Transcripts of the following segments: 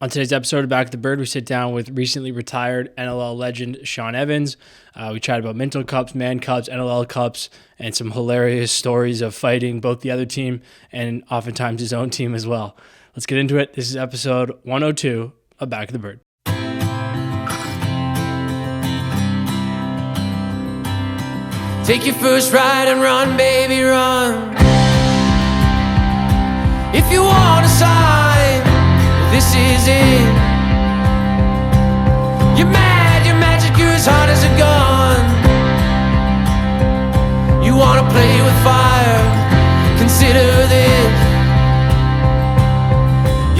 On today's episode of Back of the Bird, we sit down with recently retired NLL legend Shawn Evans. We chat about Minto Cups, Mann Cups, NLL Cups, and some hilarious stories of fighting both the other team and oftentimes his own team as well. Let's get into it. This is episode 102 of Back of the Bird. Take your first ride and run, baby, run. If you want a sign, this is it. You're mad, you're magic, you're as hot as a gun. You wanna play with fire, consider this.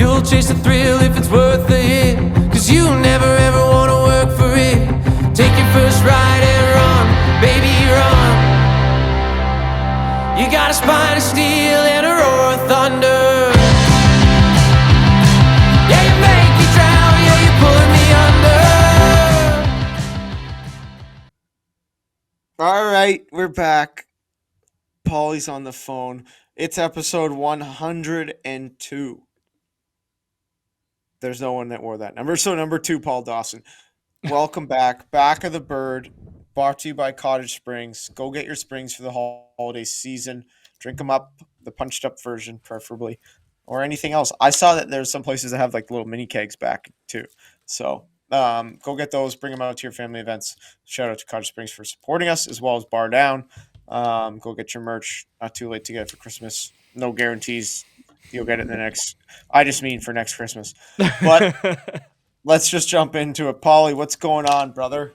You'll chase the thrill if it's worth the hit, 'cause you never ever wanna work for it. Take your first ride and run, baby, run. You got a spine of steel and a roar of thunder. Yeah, you make me drown, yeah, you're pulling me under. All right, we're back. Paulie's on the phone. It's episode 102. There's no one that wore that number. So number 2, Paul Dawson. Welcome back. Back of the Bird, brought to you by Cottage Springs. Go get your springs for the holiday season. Drink them up, the punched up version preferably, or anything else. I saw that there's some places that have like little mini kegs back too. So go get those, bring them out to your family events. Shout out to Cottage Springs for supporting us, as well as Bar Down. Go get your merch. Not too late to get it for Christmas. No guarantees you'll get it in the next. I just mean for next Christmas. But let's just jump into it. Paulie, what's going on, brother?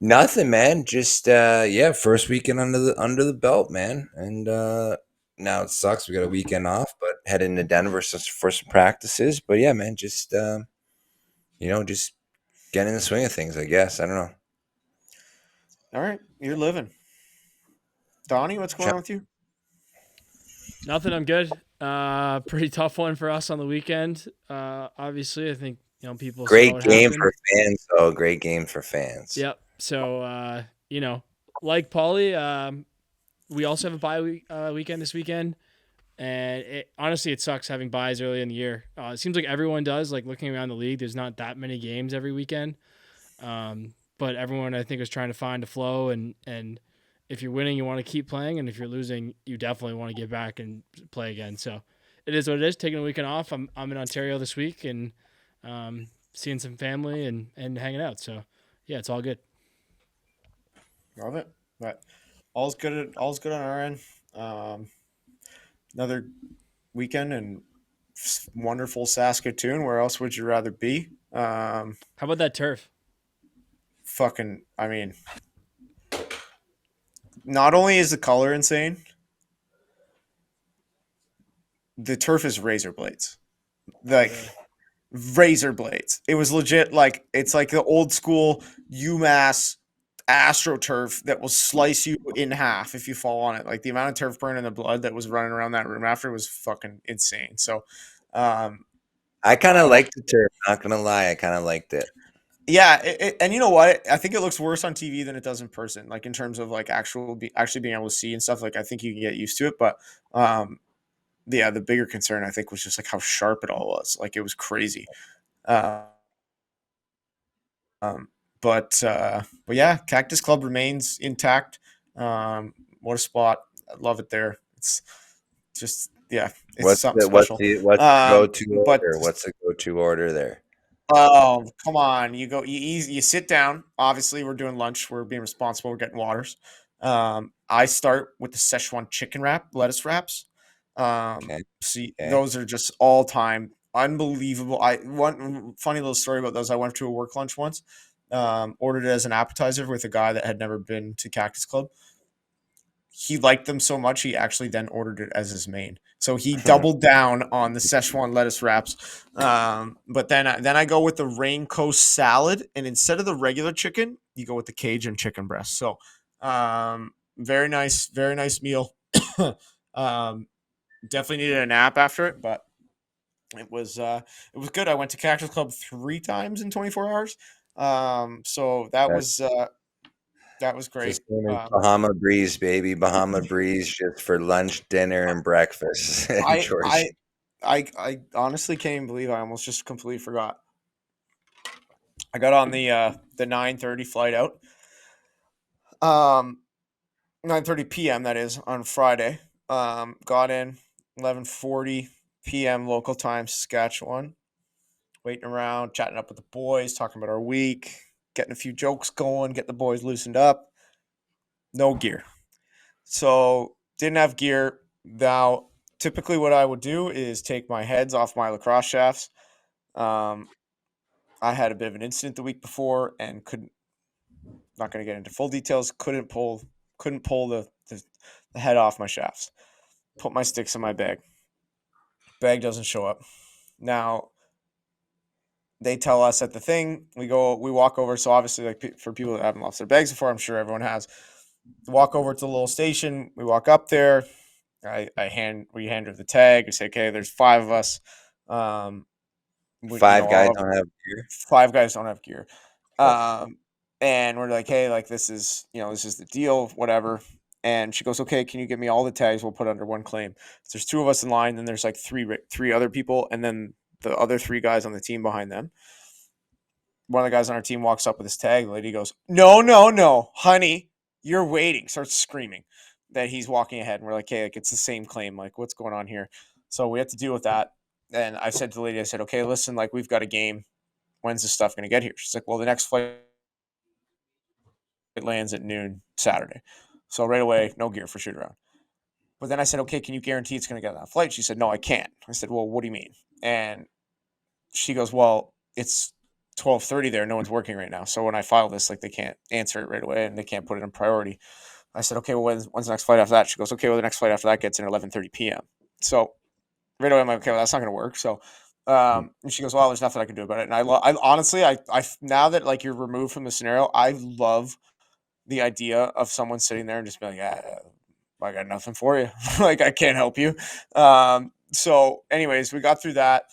Nothing, man. Just first weekend under the belt, man. And now it sucks. We got a weekend off, but heading to Denver for some practices. But yeah, man, just just getting in the swing of things, I guess. I don't know. All right, you're living. Donny, what's going on with you? Nothing, I'm good. Pretty tough one for us on the weekend. Obviously, I think people. Great game for fans, though. Great game for fans. Yep. So like Paulie, we also have a bye weekend this weekend, and honestly, it sucks having buys early in the year. It seems like everyone does. Like looking around the league, there's not that many games every weekend, but everyone I think is trying to find a flow. And if you're winning, you want to keep playing, and if you're losing, you definitely want to get back and play again. So it is what it is. Taking a weekend off. I'm in Ontario this week and seeing some family and hanging out. So yeah, it's all good. Love it. But all's good on our end. Another weekend in wonderful Saskatoon. Where else would you rather be? How about that turf? Not only is the color insane, the turf is razor blades. Razor blades. It was legit it's like the old school UMass AstroTurf that will slice you in half if you fall on it. Like the amount of turf burn and the blood that was running around that room after was fucking insane. So I kind of liked the turf. Not gonna lie, I kind of liked it. Yeah, and you know what? I think it looks worse on TV than it does in person. Like in terms of like actually being able to see and stuff. Like I think you can get used to it, but the bigger concern I think was just like how sharp it all was. Like it was crazy. But yeah, Cactus Club remains intact. What a spot! I love it there. It's just it's something special. What's the go-to order there? Oh, come on! You sit down. Obviously, we're doing lunch. We're being responsible. We're getting waters. I start with the Szechuan chicken wrap, lettuce wraps. Those are just all time unbelievable. One funny little story about those. I went to a work lunch once. Ordered it as an appetizer with a guy that had never been to Cactus Club. He liked them so much, he actually then ordered it as his main. So he doubled down on the Szechuan lettuce wraps. But then I go with the Rain Coast salad, and instead of the regular chicken, you go with the Cajun chicken breast. So very nice meal. Definitely needed a nap after it, but it was good. I went to Cactus Club 3 times in 24 hours. So that was great. Bahama Breeze, baby. Bahama Breeze just for lunch, dinner, and breakfast. I honestly can't even believe I almost just completely forgot. I got on the 9:30 flight out. 9:30 p.m. that is on Friday. Got in 11:40 p.m. local time, Saskatchewan. Waiting around, chatting up with the boys, talking about our week, getting a few jokes going, getting the boys loosened up. No gear. So didn't have gear. Now, typically what I would do is take my heads off my lacrosse shafts. Um, I had a bit of an incident the week before and couldn't, not going to get into full details, couldn't pull the head off my shafts. Put my sticks in my bag. Bag doesn't show up. Now, they tell us at the thing, we walk over. So obviously, like for people that haven't lost their bags before, I'm sure everyone has. Walk over to the little station. We walk up there. We hand her the tag. We say, okay, there's five of us. Um, Five guys all of don't have gear. five guys don't have gear. Oh, And we're like, hey, like this is the deal, whatever. And she goes, okay, can you give me all the tags? We'll put under one claim. So there's two of us in line, then there's like three other people, and then the other three guys on the team behind them. One of the guys on our team walks up with his tag. The lady goes, no, no, no, honey, you're waiting. Starts screaming that he's walking ahead. And we're like, hey, like it's the same claim. Like, what's going on here? So we have to deal with that. And I said to the lady, I said, okay, listen, like we've got a game. When's this stuff going to get here? She's like, well, the next flight lands at noon Saturday. So right away, no gear for shoot around. But then I said, okay, can you guarantee it's going to get on that flight? She said, no, I can't. I said, well, what do you mean? And she goes, well, it's 12:30 there. No one's working right now. So when I file this, like they can't answer it right away and they can't put it in priority. I said, okay, well, when's the next flight after that? She goes, okay, well, the next flight after that gets in at 11:30 p.m. So right away, I'm like, okay, well, that's not going to work. So, and she goes, well, there's nothing I can do about it. And I honestly, now that like you're removed from the scenario, I love the idea of someone sitting there and just being like, yeah, I got nothing for you. Like, I can't help you. So anyways, we got through that.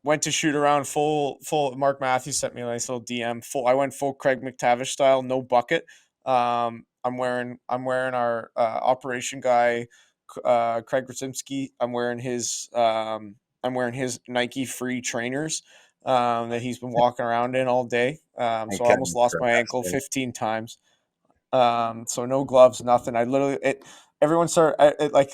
Went to shoot around full. Mark Matthews sent me a nice little DM. I went full Craig McTavish style, no bucket. I'm wearing our operation guy, Craig Krasimski. I'm wearing his Nike free trainers that he's been walking around in all day. I So I couldn't almost lost my ankle imagine. 15 times. So no gloves, nothing. I literally everyone started like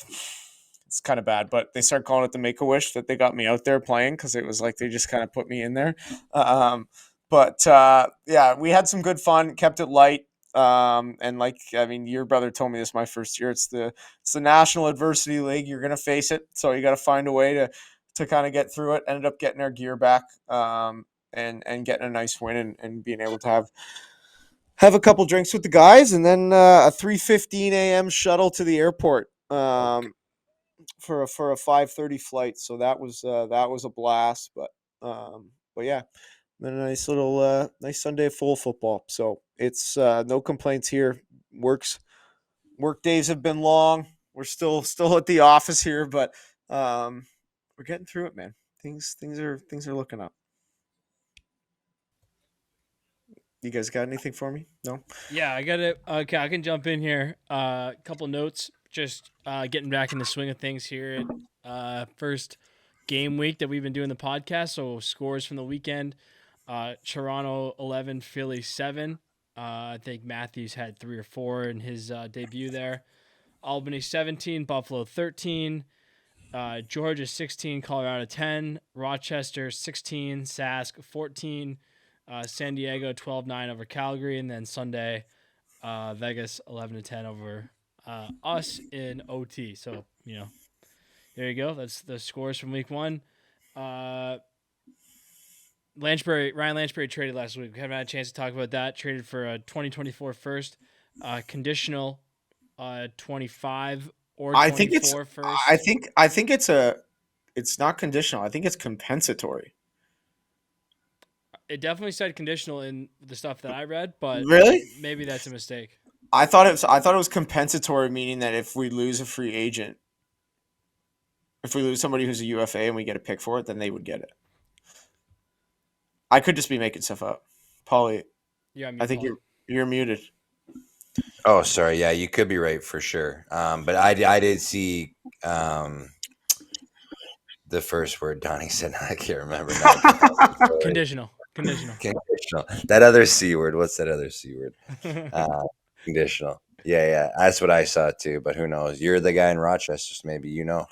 it's kind of bad, but they started calling it the Make a Wish that they got me out there playing because it was like they just kind of put me in there. But yeah, we had some good fun, kept it light. And like I mean, your brother told me this my first year. It's the National Adversity League. You're gonna face it, so you got to find a way to kind of get through it. Ended up getting our gear back, and getting a nice win and being able to have a couple drinks with the guys, and then a 3:15 a.m. shuttle to the airport for a 5:30 flight. So that was a blast. But yeah, then a nice little nice Sunday of full football. So it's no complaints here. Work days have been long. We're still at the office here, but we're getting through it, man. Things are looking up. You guys got anything for me? No. Yeah, I got it. Okay, I can jump in here. A couple notes, just getting back in the swing of things here. First game week that we've been doing the podcast. So scores from the weekend: Toronto 11, Philly 7. I think Matthews had 3 or 4 in his debut there. Albany 17, Buffalo 13. Georgia 16, Colorado 10, Rochester 16, Sask 14, San Diego 12-9 over Calgary, and then Sunday, Vegas 11-10 over us in OT. So, there you go. That's the scores from week 1. Ryan Lanchbury traded last week. We haven't had a chance to talk about that. Traded for a 2024 first, conditional 25 or I think it's 24 first. I think it's not conditional. I think it's compensatory. It definitely said conditional in the stuff that I read, but Really? maybe that's a mistake. I thought it was compensatory, meaning that if we lose a free agent, if we lose somebody who's a UFA and we get a pick for it, then they would get it. I could just be making stuff up. Paulie, Yeah, I I mean, think Paul. you're muted. Oh, sorry. Yeah, you could be right for sure. But I did see the first word Donnie said? I can't remember now. Conditional. Conditional. That other C word. What's that other C word? Uh, conditional. Yeah, yeah. That's what I saw too. But who knows? You're the guy in Rochester, so maybe you know.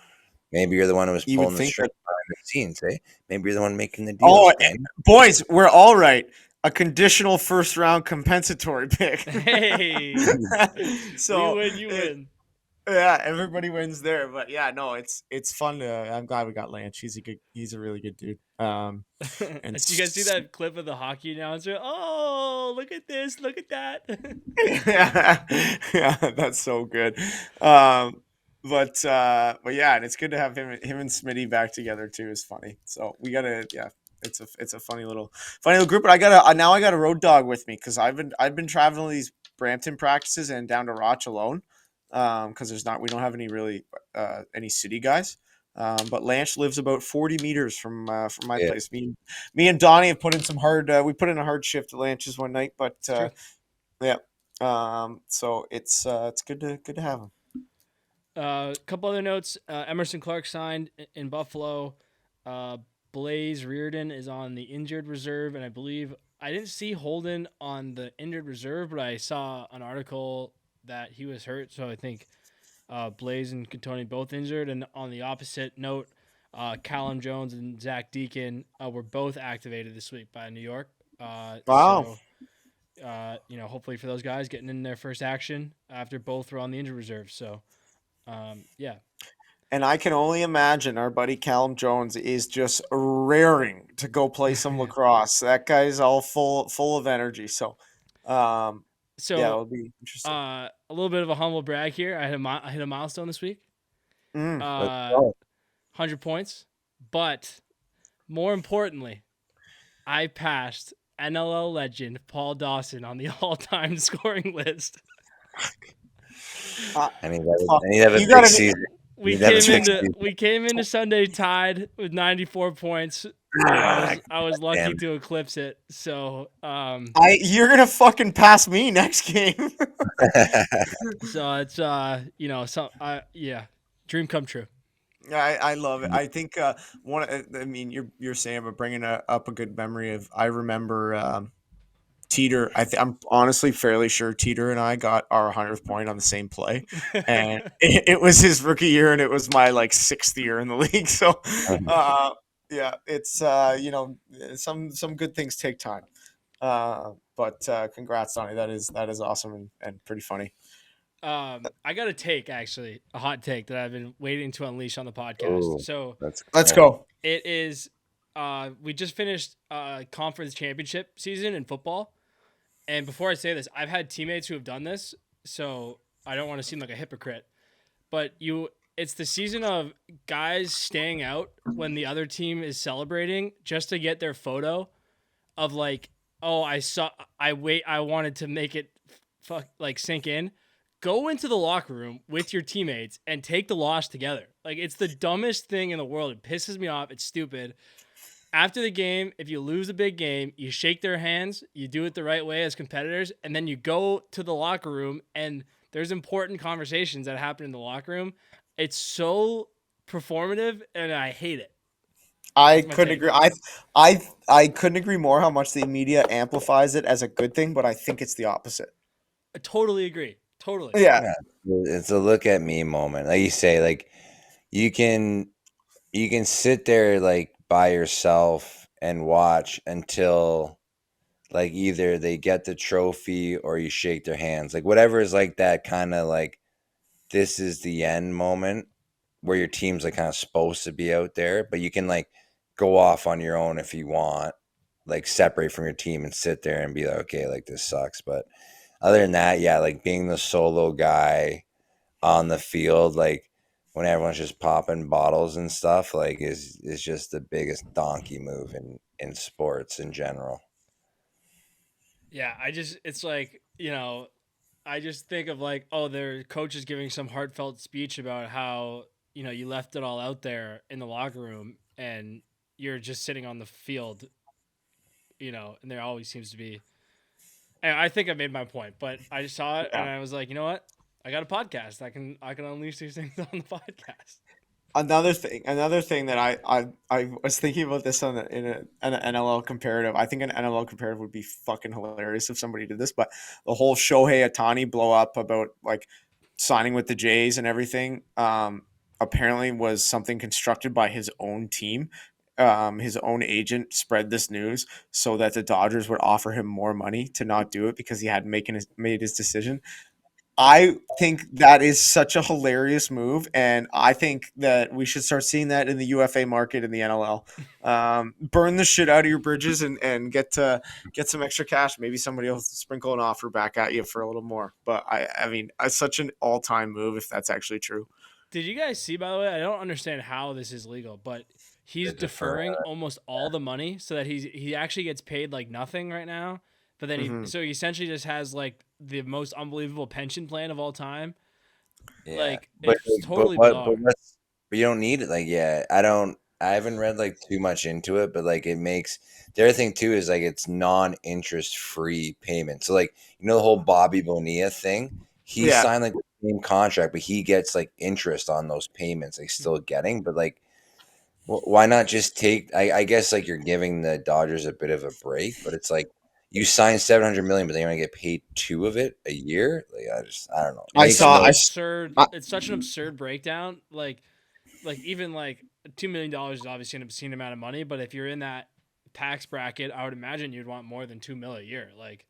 Maybe you're the one who was You would pulling the think string that. behind the scenes, eh? Maybe you're the one making the Oh, deals, man. boys, we're all right. A conditional first round compensatory pick. Hey, we So win, you it, win. yeah, everybody wins there. But yeah, no, it's fun to. I'm glad we got Lance. He's a really good dude. And Did you guys see that clip of the hockey announcer? Oh, look at this, look at that. yeah, yeah, that's so good. But yeah, and it's good to have him and Smitty back together too. Is funny. So we gotta, yeah, it's a funny little group. But I got now I got a road dog with me because I've been traveling to these Brampton practices and down to Roch alone. Because we don't have any really any city guys. But Lance lives about 40 meters from my Yeah. place. Me and Donnie have put in some hard. We put in a hard shift at Lance's one night, but It's true. yeah. So it's good to have him. A couple other notes. Emerson Clark signed in Buffalo. Uh, Blaze Reardon is on the injured reserve, and I believe I didn't see Holden on the injured reserve, but I saw an article that he was hurt. So I think Blaze and Cantoni both injured. And on the opposite note, Callum Jones and Zach Deacon were both activated this week by New York. Wow. Hopefully for those guys getting in their first action after both were on the injured reserve. So, yeah. And I can only imagine our buddy Callum Jones is just raring to go play some lacrosse. That guy's all full of energy. So, yeah, So, it'll be interesting. a little bit of a humble brag here. I hit a milestone this week. Mm. Let's 100 points. But more importantly, I passed NLL legend Paul Dawson on the all-time scoring list. Uh, I need to have a you big got to. season. We Need to have a came big into season. we came into Sunday tied with 94 points, and I was lucky Damn. to eclipse it. So You're gonna fucking pass me next game. it's dream come true. I love it. I think I mean, you're saying, but bringing up a good memory of. I remember Teeter. I'm honestly fairly sure Teeter and I got our 100th point on the same play, and it was his rookie year, and it was my like 6th year in the league. So, yeah, it's some good things take time. But congrats, Donnie. That is awesome and pretty funny. I got a take, actually, a hot take that I've been waiting to unleash on the podcast. Oh, So let's Let's go. go. it is. We just finished conference championship season in football, and before I say this, I've had teammates who have done this, so I don't want to seem like a hypocrite. But it's the season of guys staying out when the other team is celebrating just to get their photo of like, oh, I wanted to make it sink in. Go into the locker room with your teammates and take the loss together. Like, it's the dumbest thing in the world. It pisses me off. It's stupid. After the game, if you lose a big game, you shake their hands, you do it the right way as competitors, and then you go to the locker room and there's important conversations that happen in the locker room. It's so performative and I hate it. I That's my couldn't take. agree. I couldn't agree more how much the media amplifies it as a good thing, but I think it's the opposite. I totally agree. Totally. Yeah. Yeah, it's a look at me moment. Like you say, like you can sit there like by yourself and watch until like either they get the trophy or you shake their hands. Like whatever is like that kind of like this is the end moment where your team's like kind of supposed to be out there, but you can like go off on your own if you want, like separate from your team and sit there and be like, okay, like this sucks. But other than that, yeah, like being the solo guy on the field, like when everyone's just popping bottles and stuff, like is just the biggest donkey move in sports in general. Yeah, it's like, I just think of like, oh, their coach is giving some heartfelt speech about how, you left it all out there in the locker room and you're just sitting on the field, and there always seems to be. And I think I made my point, but I just saw it and Yeah. I was like, you know what? I got a podcast. I can unleash these things on the podcast. another thing that I was thinking about this an NLL comparative. I think an NLL comparative would be fucking hilarious if somebody did this, but the whole Shohei Ohtani blow up about like signing with the Jays and everything, apparently was something constructed by his own team. His own agent spread this news so that the Dodgers would offer him more money to not do it because he hadn't made his decision. I think that is such a hilarious move, and I think that we should start seeing that in the UFA market in the NLL. Burn the shit out of your bridges and get some extra cash. Maybe somebody will sprinkle an offer back at you for a little more. But I mean, it's such an all time move if that's actually true. Did you guys see, by the way? I don't understand how this is legal, but he's They defer. deferring almost all the money so that he actually gets paid like nothing right now. But then Hmm. he essentially just has like the most unbelievable pension plan of all time. Yeah, Like it's but totally what? bizarre. But you don't need it. Like, yeah, I don't. I haven't read like too much into it, but like it makes the other thing too is like it's non-interest free payment. So like the whole Bobby Bonilla thing, he Yeah, signed like the same contract, but he gets like interest on those payments. Like still getting, but like why not just take? I guess like you're giving the Dodgers a bit of a break, but it's like you sign 700 million, but they only get paid two of it a year. Like I don't know. It I It's makes such saw. an no. absurd. I It's such an absurd breakdown. Like even like $2 million is obviously an obscene amount of money, but if you're in that tax bracket, I would imagine you'd want more than $2 million a year. Like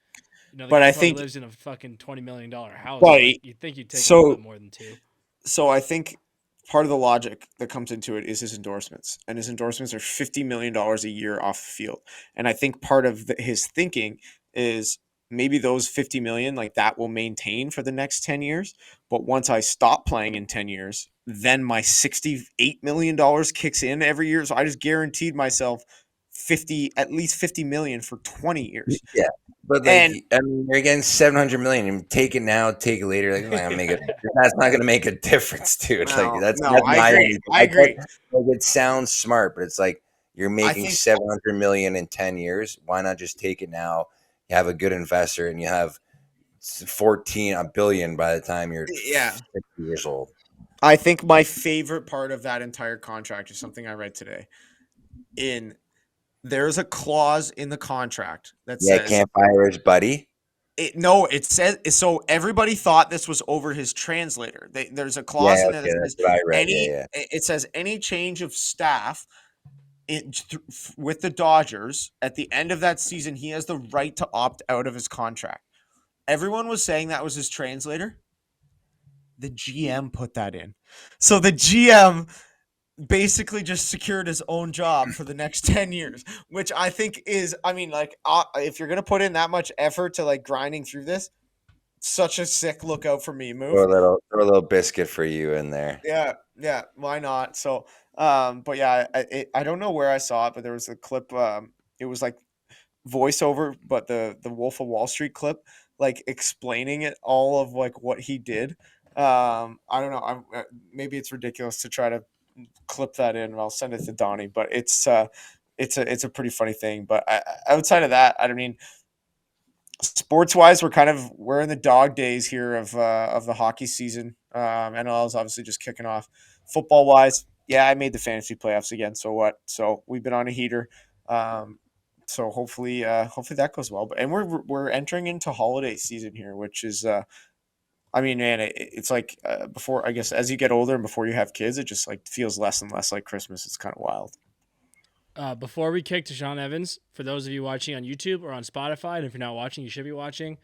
the but guy I probably think, lives in a fucking $20 million house. but Like you'd think you'd take a little bit so more than two. I think part of the logic that comes into it is his endorsements, and his endorsements are $50 million a year off the field. And I think part of his thinking is maybe those 50 million, like that, will maintain for the next 10 years. But once I stop playing in 10 years, then my $68 million kicks in every year. So I just guaranteed myself at least 50 million for 20 years. Yeah, but like And I mean, you're getting 700 million. You take it now, take it later. Like, it's not gonna make it. Yeah. That's not gonna make a difference, dude. Like no, no, that's I my agree. only. I I get agree. like it sounds smart, but it's like you're I making think 700 million in 10 years. Why not just take it now? You have a good investor, and you have 14 billion by the time you're yeah. 50 years old. I think my favorite part of that entire contract is something I read today. In There's a clause in the contract that Yeah, says can't fire his buddy. it. No, it says so. Everybody thought this was over his translator. There's a Yeah, clause in there that okay, that's says what I read. Yeah, any. yeah. It says any change of staff with the Dodgers at the end of that season, he has the right to opt out of his contract. Everyone was saying that was his translator. The GM put that in. So the GM basically just secured his own job for the next 10 years, which I think is, I mean, like, if you're going to put in that much effort to like grinding through this, such a sick lookout for me move. Throw a little biscuit for you in there. Yeah. Yeah. Why not? So, but yeah, I don't know where I saw it, but there was a clip. It was like voiceover, but the Wolf of Wall Street clip, like explaining it all of like what he did. I don't know. Maybe it's ridiculous to try to clip that in and I'll send it to Donny. But it's a pretty funny thing. But outside of that, I mean, sports wise, we're in the dog days here of the hockey season. NL is obviously just kicking off. Football wise, yeah, I made the fantasy playoffs again. So what? So we've been on a heater. So hopefully that goes well. But and we're entering into holiday season here, which is I mean, man, it's like before, I guess, as you get older and before you have kids, it just like feels less and less like Christmas. It's kind of wild. Before we kick to Shawn Evans, for those of you watching on YouTube or on Spotify, and if you're not watching, you should be watching.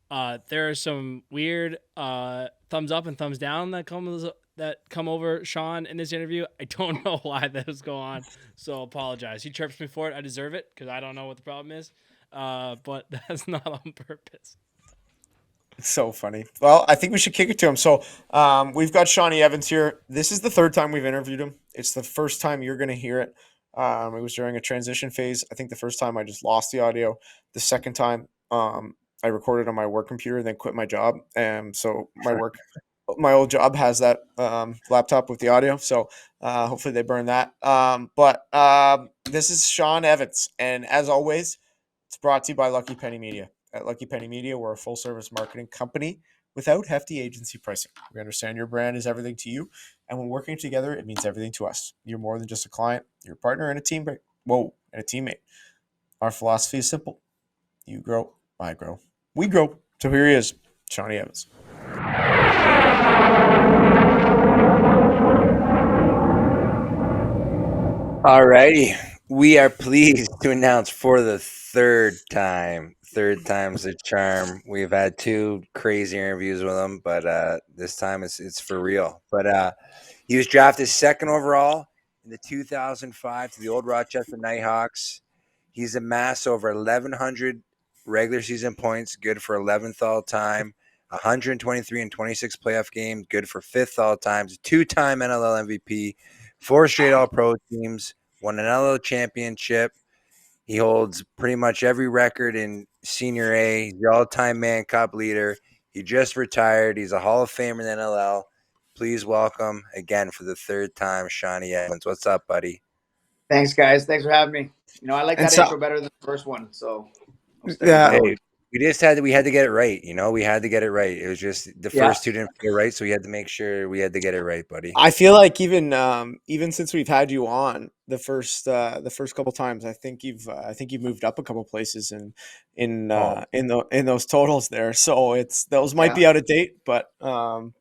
There are some weird thumbs up and thumbs down that come over Shawn in this interview. I don't know why those go on, so apologize. He chirps me for it. I deserve it because I don't know what the problem is, but that's not on purpose. It's so funny. Well, I think we should kick it to him. So we've got Shawnee Evans here. This is the third time we've interviewed him. It's the first time you're going to hear it. It was during a transition phase. I think the first time I just lost the audio. The second time I recorded on my work computer and then quit my job. So my old job has that laptop with the audio. So hopefully they burn that. But this is Shawn Evans. And as always, it's brought to you by Lucky Penny Media. At Lucky Penny Media, we're a full service marketing company. without hefty agency pricing. We understand your brand is everything to you, and when working together, it means everything to us. You're more than just a client, you're a partner and a teammate. And a teammate. Our philosophy is simple. You grow, I grow, we grow. So here he is, Shawn Evans. Alrighty. We are pleased to announce for the third time's a charm. We've had two crazy interviews with him, but this time it's for real. But he was drafted second overall in the 2005 to the old Rochester Nighthawks. He's amassed over 1,100 regular season points, good for 11th all time. 123 and 26 playoff games, good for 5th all time. Two-time NLL MVP, 4 straight All-Pro teams, won an NLL championship. He holds pretty much every record in Senior A. He's the all-time Mann Cup leader. He just retired. He's a Hall of Famer in the NLL. Please welcome again for the third time, Shawn Evans. What's up, buddy? Thanks, guys. Thanks for having me. I like And that so- intro better than the first one, so I'll stick Yeah. with that Hey, we had to get it right. We had to get it right. It was just the first two didn't get it right, so we had to make sure we had to get it right, buddy. I feel like even since we've had you on the first couple times, I think you've moved up a couple places in those totals there. So those might be out of date, but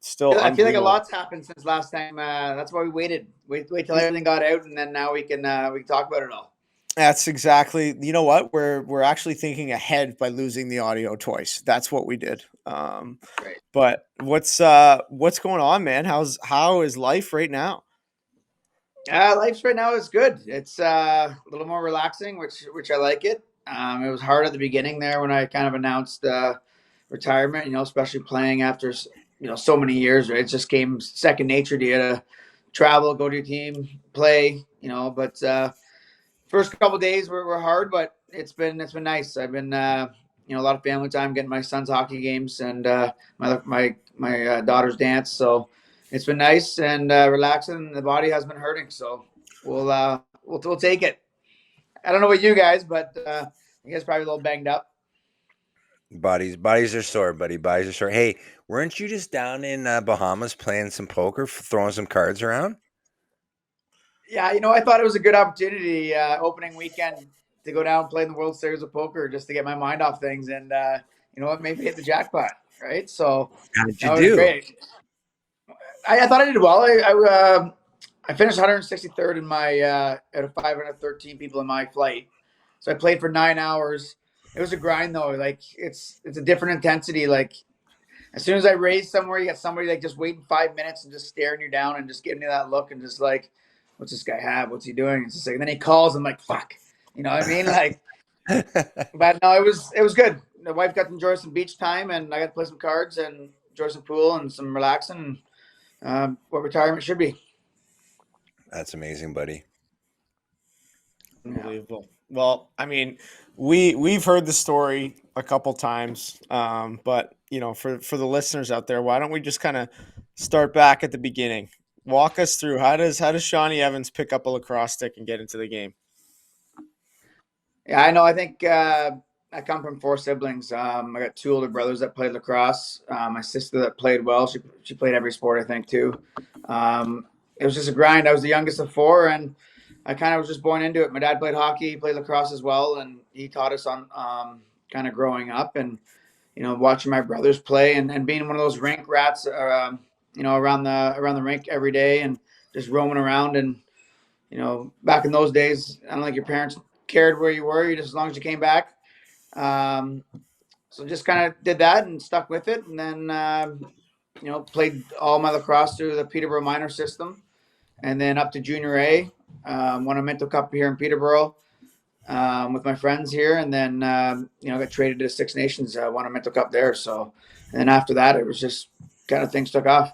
still. I feel like a unbelievable. lot's happened since last time. That's why we waited. Wait till everything got out, and then now we can talk about it all. That's exactly. You know what? We're actually thinking ahead by losing the audio twice. That's what we did. Right. But what's going on, man? How is life right now? Life right now is good. It's a little more relaxing, which I like it. It was hard at the beginning there when I kind of announced retirement. Especially playing after so many years. Right? It just came second nature to you to travel, go to your team, play. But first couple of days were hard, but it's been nice. I've been a lot of family time, getting my son's hockey games and my daughter's dance. So it's been nice and relaxing. The body has been hurting, so we'll take it. I don't know about you guys, but I guess probably a little banged up. Bodies are sore, buddy. Bodies are sore. Hey, weren't you just down in Bahamas playing some poker, throwing some cards around? Yeah, I thought it was a good opportunity opening weekend to go down and play in the World Series of Poker just to get my mind off things and you know what, maybe hit the jackpot, right? So How did that you was do? great. I thought I did well. I finished 163rd in my out of 513 people in my flight. So I played for 9 hours. It was a grind though. Like it's a different intensity. Like as soon as I raise somewhere, you got somebody like just waiting 5 minutes and just staring you down and just giving you that look and just like, what's this guy have? What's he doing? It's just like, and then he calls. I'm like, fuck. You know what I mean? Like, but no, it was good. The wife got to enjoy some beach time, and I got to play some cards and enjoy some pool and some relaxing. What retirement should be. That's amazing, buddy. Unbelievable. Well, I mean, we've heard the story a couple times, but for the listeners out there, why don't we just kind of start back at the beginning? Walk us through how does Shawn Evans pick up a lacrosse stick and get into the game? Yeah, I know. I think I come from 4 siblings. I got 2 older brothers that played lacrosse. My sister that played well. She played every sport, I think, too. It was just a grind. I was the youngest of 4, and I kind of was just born into it. My dad played hockey, he played lacrosse as well, and he taught us on kind of growing up and watching my brothers play and being one of those rink rats, around the rink every day and just roaming around. And back in those days, I don't think your parents cared where you were, you just as long as you came back. So just kind of did that and stuck with it, and then played all my lacrosse through the Peterborough minor system, and then up to junior A. Won a Minto Cup here in Peterborough with my friends here, and then got traded to Six Nations. Won a Minto Cup there. So, and then after that, it was just kind of things took off.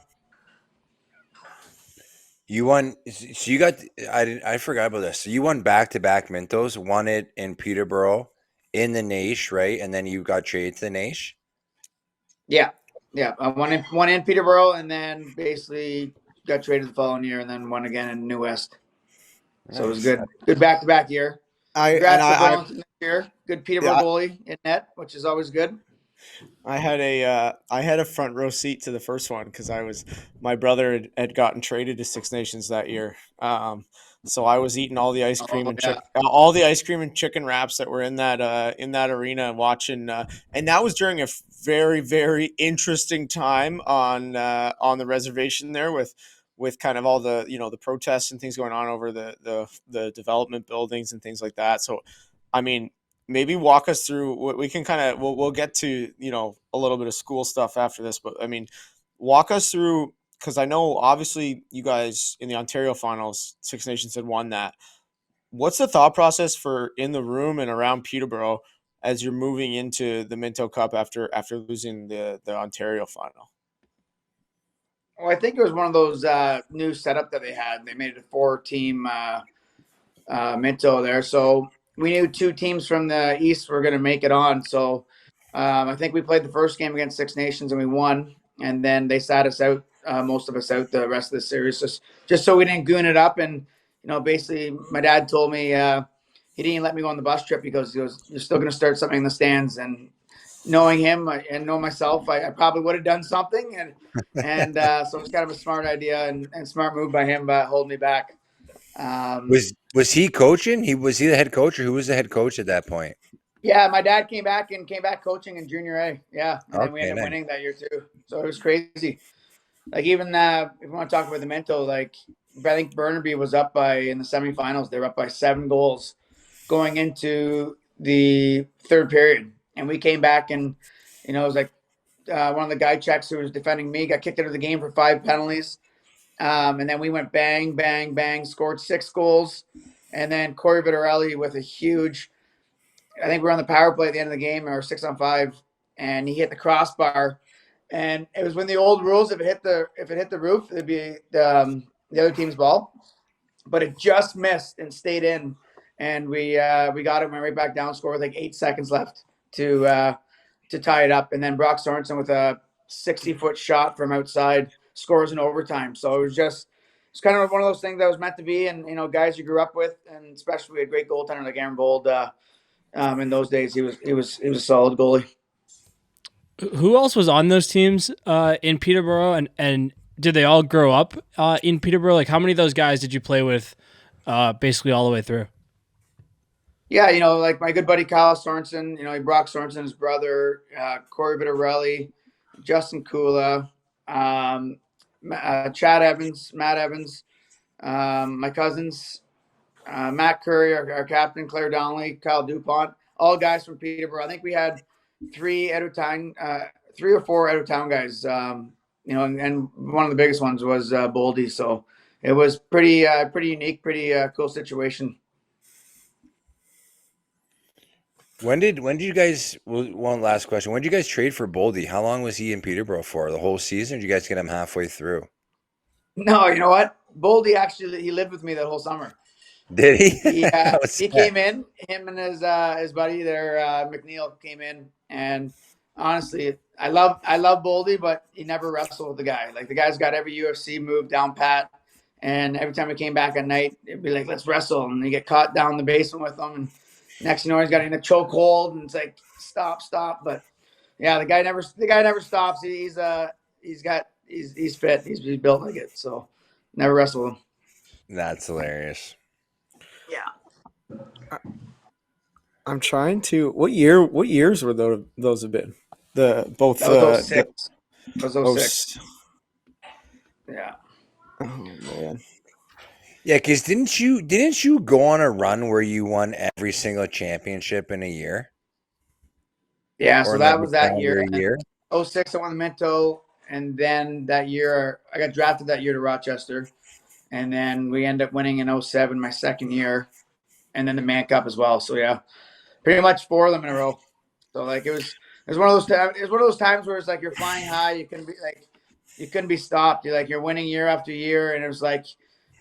You won. So you got. I forgot about this. So you won back-to-back Mintos. Won it in Peterborough, in the Naish, right? And then you got traded to the Naish. Yeah. I won in Peterborough, and then basically got traded the following year, and then won again in New West. So it was good back-to-back year. Congrats to Burlington this year. Good Peterborough goalie in net, which is always good. I had a front row seat to the first one because my brother had gotten traded to Six Nations that year. So I was eating all the ice cream Oh and yeah. all the ice cream and chicken wraps that were in that arena and watching. And that was during a very interesting time on the reservation there with kind of all the the protests and things going on over the development buildings and things like that. So, I mean, maybe walk us through what we can kind of we'll get to a little bit of school stuff after this, but I mean, walk us through, because I know obviously you guys in the Ontario finals, Six Nations had won that. What's the thought process for in the room and around Peterborough as you're moving into the Minto Cup after losing the Ontario final? Well, I think it was one of those new setup that they had. They made it a four-team Minto there. So we knew two teams from the East were going to make it on. So I think we played the first game against Six Nations and we won. And then they sat us out, most of us out the rest of the series, just so we didn't goon it up. And, basically my dad told me he didn't let me go on the bus trip because he goes, you're still going to start something in the stands. And knowing him and know myself, I probably would have done something. And so it was kind of a smart idea and smart move by him, but holding me back. Um, Was he coaching? Was he the head coach, or who was the head coach at that point? Yeah, my dad came back coaching in junior A. Yeah, and then we Okay, ended up nice. winning that year too. So it was crazy. Like even if we want to talk about the Minto, like I think Burnaby was up by in the semifinals. They were up by 7 goals going into the third period, and we came back and it was like one of the guy checks who was defending me got kicked out of the game for 5 penalties, and then we went bang bang bang, scored 6 goals, and then Corey Vitarelli with a huge I think we were on the power play at the end of the game or 6-on-5, and he hit the crossbar. And it was when the old rules, if it hit the roof, it'd be the other team's ball. But it just missed and stayed in, and we got it, went right back down, scored with like 8 seconds left to tie it up, and then Brock Sorensen with a 60-foot shot from outside scores in overtime. So it's kind of one of those things that was meant to be, and guys you grew up with, and especially a great goaltender like Aaron Bold. In those days, he was a solid goalie. Who else was on those teams in Peterborough, and did they all grow up in Peterborough? Like, how many of those guys did you play with, basically all the way through? Yeah, like my good buddy Kyle Sorensen, Brock Sorensen, his brother, Corey Vitarelli, Justin Kula, Chad Evans, Matt Evans, my cousins, Matt Curry, our captain, Claire Donnelly, Kyle Dupont, all guys from Peterborough. I think we had three or four out of town guys. And one of the biggest ones was Boldy. So it was pretty unique, pretty cool situation. When did you guys? Well, one last question. When did you guys trade for Boldy? How long was he in Peterborough for? The whole season? Or did you guys get him halfway through? No, you know what? Boldy actually he lived with me that whole summer. Did he? He That was he sad. came in, him and his buddy there, McNeil came in, and honestly, I love Boldy, but he never wrestled with the guy. Like the guy's got every UFC move down pat, and every time he came back at night, it'd be like let's wrestle, and he get caught down the basement with him, and next you know he's got in a chokehold, and it's like stop, but yeah, the guy never stops. He's fit, he's built like it, so never wrestled him. That's hilarious. Yeah, I'm trying to. What years were those have been? The both that was those the six. That was those oh, six. s- Yeah. oh man. Yeah, because didn't you go on a run where you won every single championship in a year Yeah, or so in like that a was that year. calendar And year? then '06, I won the Minto. And then that year, I got drafted that year to Rochester. And then we ended up winning in '07, my second year. And then the Mann Cup as well. So, yeah, pretty much four of them in a row. So, like, it was one of those times. It was one of those times where it's like you're flying high. You couldn't be stopped. You're winning year after year. And it was like,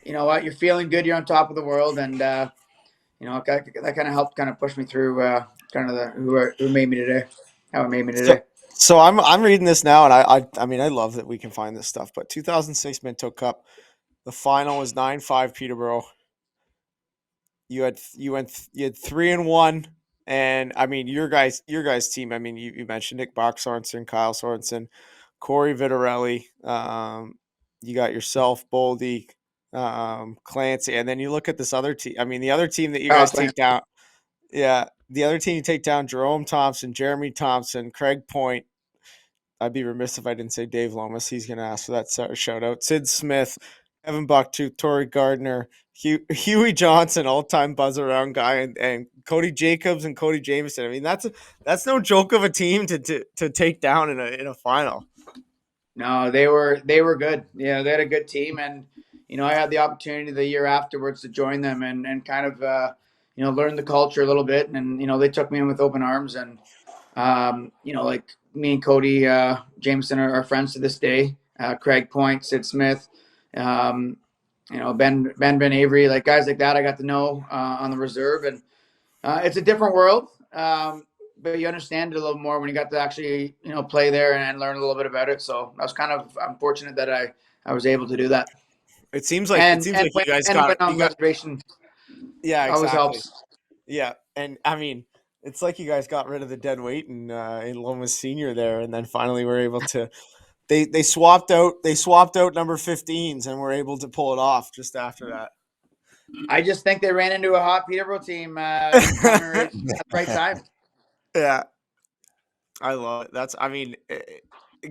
you know what? You're feeling good. You're on top of the world. And, that kind of helped kind of push me through kind of who made me today, how it made me So today. so I'm reading this now, and I mean I love that we can find this stuff. But 2006 Minto Cup, the final was 9-5 Peterborough. You had 3-1 And I mean, your guys team. I mean, you mentioned Nick Bach Sorensen, Kyle Sorensen, Corey Vitarelli. You got yourself, Boldy, Clancy, and then you look at this other team. I mean, the other team that you Kyle guys Clancy. take down. Yeah, the other team you take down: Jerome Thompson, Jeremy Thompson, Craig Point. I'd be remiss if I didn't say Dave Lomas. He's going to ask for that shout out. Sid Smith, Evan Bucktooth, Torrey Gardner, Huey Johnson, all time buzz around guy, and Cody Jacobs and Cody Jameson. I mean, that's no joke of a team to take down in a final. No, they were good. Yeah, they had a good team, and I had the opportunity the year afterwards to join them and kind of learn the culture a little bit, and they took me in with open arms, and like me and Cody Jameson are friends to this day. Craig Point, Sid Smith, um, Ben Avery, like guys like that I got to know on the reserve, and it's a different world. But you understand it a little more when you got to actually, play there and learn a little bit about it. So I'm fortunate that I was able to do that. It seems like you guys Went on you got reservation yeah, always exactly. helps. Yeah, and I mean, it's like you guys got rid of the dead weight in Lomas Senior there, and then finally were able to. They swapped out number 15s and were able to pull it off just after that. I just think they ran into a hot Peterborough team coming right at the right time. Yeah, I love it.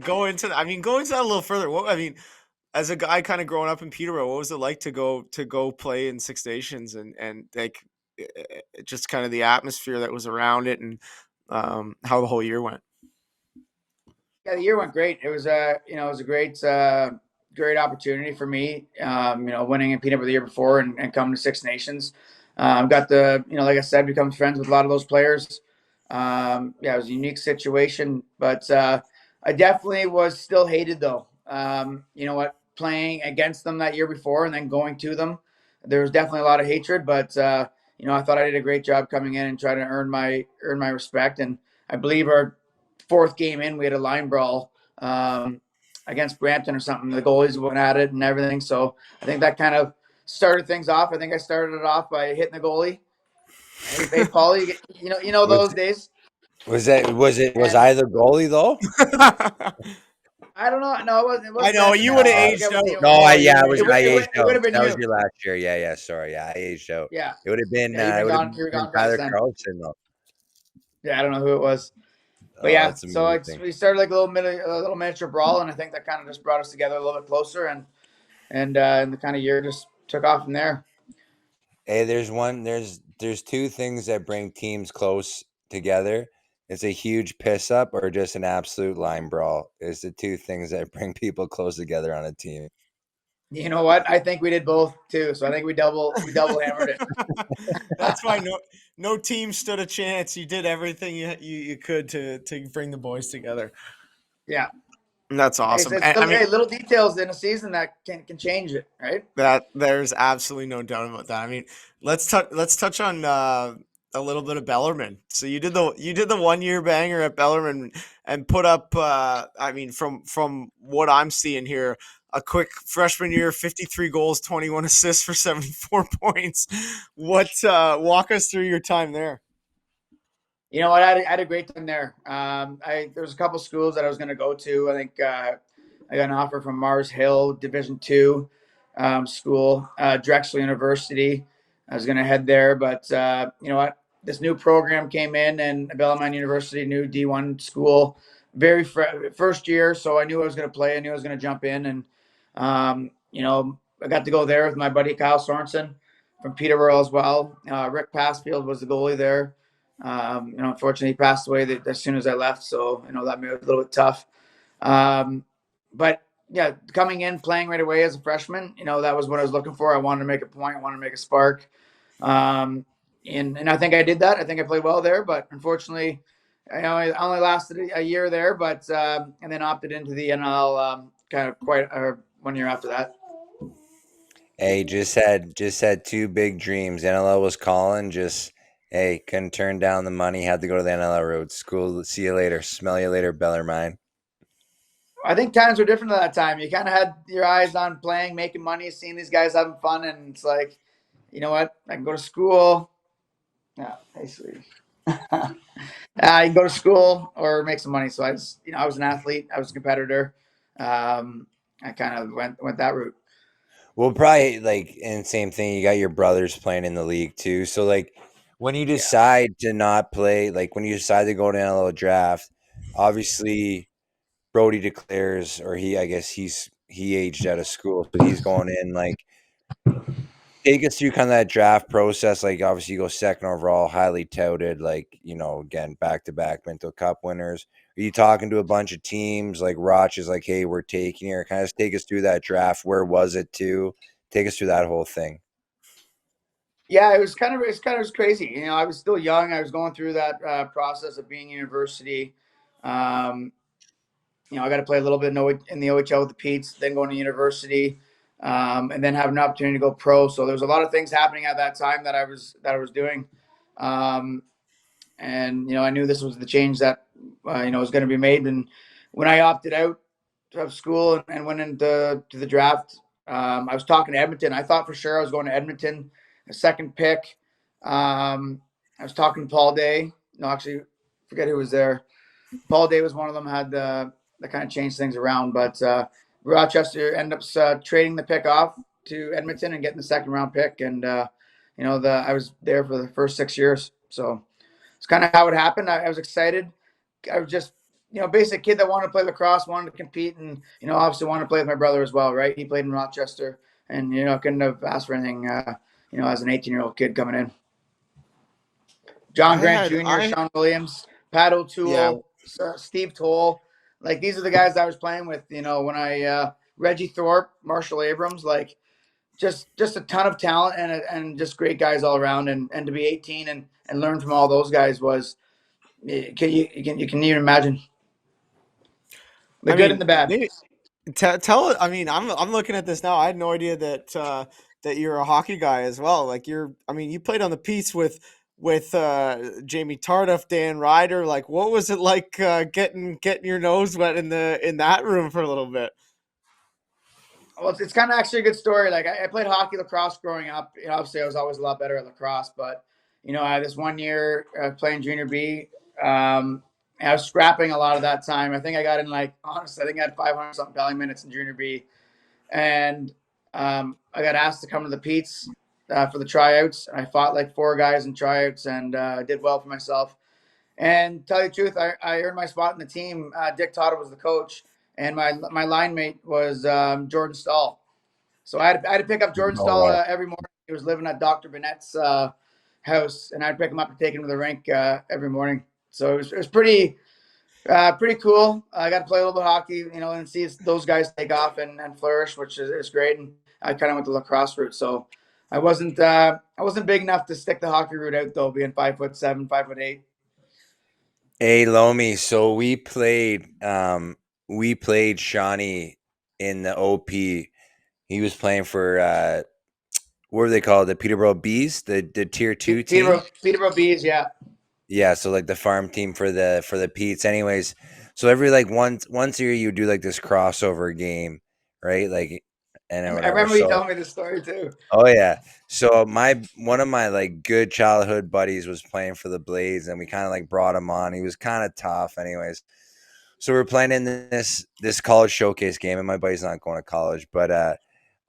Go into that a little further. What I mean, as a guy kind of growing up in Peterborough, what was it like to go play in Six Nations and like just kind of the atmosphere that was around it and how the whole year went? Yeah, the year went great. It was it was a great opportunity for me. Winning in Peterborough the year before and coming to Six Nations. Got to like I said, become friends with a lot of those players. Yeah, it was a unique situation, but I definitely was still hated though. Playing against them that year before and then going to them, there was definitely a lot of hatred. But I thought I did a great job coming in and trying to earn my respect. And I believe our fourth game in, we had a line brawl against Brampton or something. The goalies went at it and everything. So I think that kind of started things off. I think I started it off by hitting the goalie. Hey, Paulie, Was those days. was And I the goalie though? I don't know. No, it I wasn't know then. you would have I aged forget what out. team it No, was. Oh, you would have. I It aged would out. have been That was you. your last year. Yeah. Sorry, yeah, I aged out. Yeah. It would have been Yeah, you've been gone. You were been gone past Tyler then. Carlson though. Yeah, I don't know who it was. But Oh, yeah, that's so amazing. we started like a little miniature brawl, and I think that kind of just brought us together a little bit closer, and the kind of year just took off from there. Hey, there's two things that bring teams close together. It's a huge piss up or just an absolute line brawl. Is the two things that bring people close together on a team. You know what? I think we did both too. So I think we double hammered it. That's why no team stood a chance. You did everything you could to bring the boys together. Yeah. That's Hey, awesome. it's And I mean, little details in a season that can change it, right? that there's absolutely no doubt about that. I mean, let's touch on a little bit of Bellarmine. So you did the 1 year banger at Bellarmine and put up. I mean, from what I'm seeing here, a quick freshman year, 53 goals, 21 assists for 74 points. What walk us through your time there? You know what? I had a great time there. There was a couple schools that I was going to go to. I think I got an offer from Mars Hill Division II school, Drexel University. I was going to head there, but you know what? This new program came in, and Bellarmine University, new D1 school, first year. So I knew I was going to play. I knew I was going to jump in, and I got to go there with my buddy Kyle Sorensen from Peterborough as well. Rick Passfield was the goalie there. Unfortunately, he passed away as soon as I left, so that made it a little bit tough. But yeah, coming in, playing right away as a freshman, that was what I was looking for. I wanted to make a point, I wanted to make a spark, and I think I did that. I think I played well there, but unfortunately, I only lasted a year there, but and then opted into the NL kind of quite 1 year after that. Hey, just had two big dreams. NLL was calling. Just hey, couldn't turn down the money. Had to go to the NLL road. School. See you later. Smell you later, Bellarmine. I think times were different at that time. You kind of had your eyes on playing, making money, seeing these guys having fun, and it's like, you know what? I can go to school. Yeah, basically. I can go to school or make some money. So I was an athlete. I was a competitor. I kind of went that route. Well, probably like, and same thing. You got your brothers playing in the league too. So like, when you Yeah. decide to not play, like when you decide to go to an NLL draft, obviously Brody declares, or I guess he aged out of school, so he's going in. Like, take us through kind of that draft process. Like, obviously, you go second overall, highly touted. Like, again, back to back Minto Cup winners. Are you talking to a bunch of teams? Like, Roch is like, hey, we're taking here. Kind of take us through that draft. Where was it to? Take us through that whole thing. Yeah, it was crazy. I was still young. I was going through that process of being university. Um, I got to play a little bit in the OHL with the Petes, then going to university, and then have an opportunity to go pro. So there was a lot of things happening at that time that I was doing, um, and I knew this was the change that was going to be made. And when I opted out of school and went into the draft, I was talking to Edmonton. I thought for sure I was going to Edmonton, a second pick. I was talking to Paul Day. No, actually, forget who was there. Paul Day was one of them. Had that kind of changed things around, but Rochester ended up trading the pick off to Edmonton and getting the second round pick. And I was there for the first 6 years, so it's kind of how it happened. I was excited. I was just basic kid that wanted to play lacrosse, wanted to compete, and obviously wanted to play with my brother as well. Right? He played in Rochester, and couldn't have asked for anything. As an 18-year-old kid coming in. John Grant Jr., I Sean Williams, Pat yeah. O'Toole, Steve Toll. Like these are the guys I was playing with. When I Reggie Thorpe, Marshall Abrams, like just a ton of talent and just great guys all around. And to be 18 and learn from all those guys was you can even imagine the I good and mean, the bad. maybe tell. I mean, I'm looking at this now. I had no idea that you're a hockey guy as well. Like you're. I mean, you played on the Pete's with Jamie Tardif, Dan Ryder. Like, what was it like getting your nose wet in that room for a little bit? Well, it's kind of actually a good story. Like I played hockey lacrosse growing up. Obviously, I was always a lot better at lacrosse, but I had this one year playing junior B. And I was scrapping a lot of that time. I think I got in honestly, I think I had 500 something belly minutes in junior B, and I got asked to come to the Pete's for the tryouts. I fought like four guys in tryouts and did well for myself. And tell you the truth, I earned my spot in the team. Dick Todd was the coach, and my line mate was Jordan Stahl. So I had to pick up Jordan No Stahl way. every morning. He was living at Dr. Bennett's house, and I'd pick him up and take him to the rink every morning. So it was pretty cool. I got to play a little bit of hockey, and see those guys take off and flourish, which is great. And I kind of went the lacrosse route, so I wasn't big enough to stick the hockey route out though, being 5'7", 5'8". Hey, Lomi. So we played Shawnee in the OP. He was playing for what were they called? The Peterborough Bees, the tier 2 team. Peterborough Bees, yeah. Yeah, so like the farm team for the Pete's. Anyways, so every like once a year you do like this crossover game, right? Like, and I whatever. remember you So telling me this story too. oh yeah. So one of my like good childhood buddies was playing for the Blades, and we kind of like brought him on. He was kind of tough, anyways. So we're playing in this college showcase game, and my buddy's not going to college, but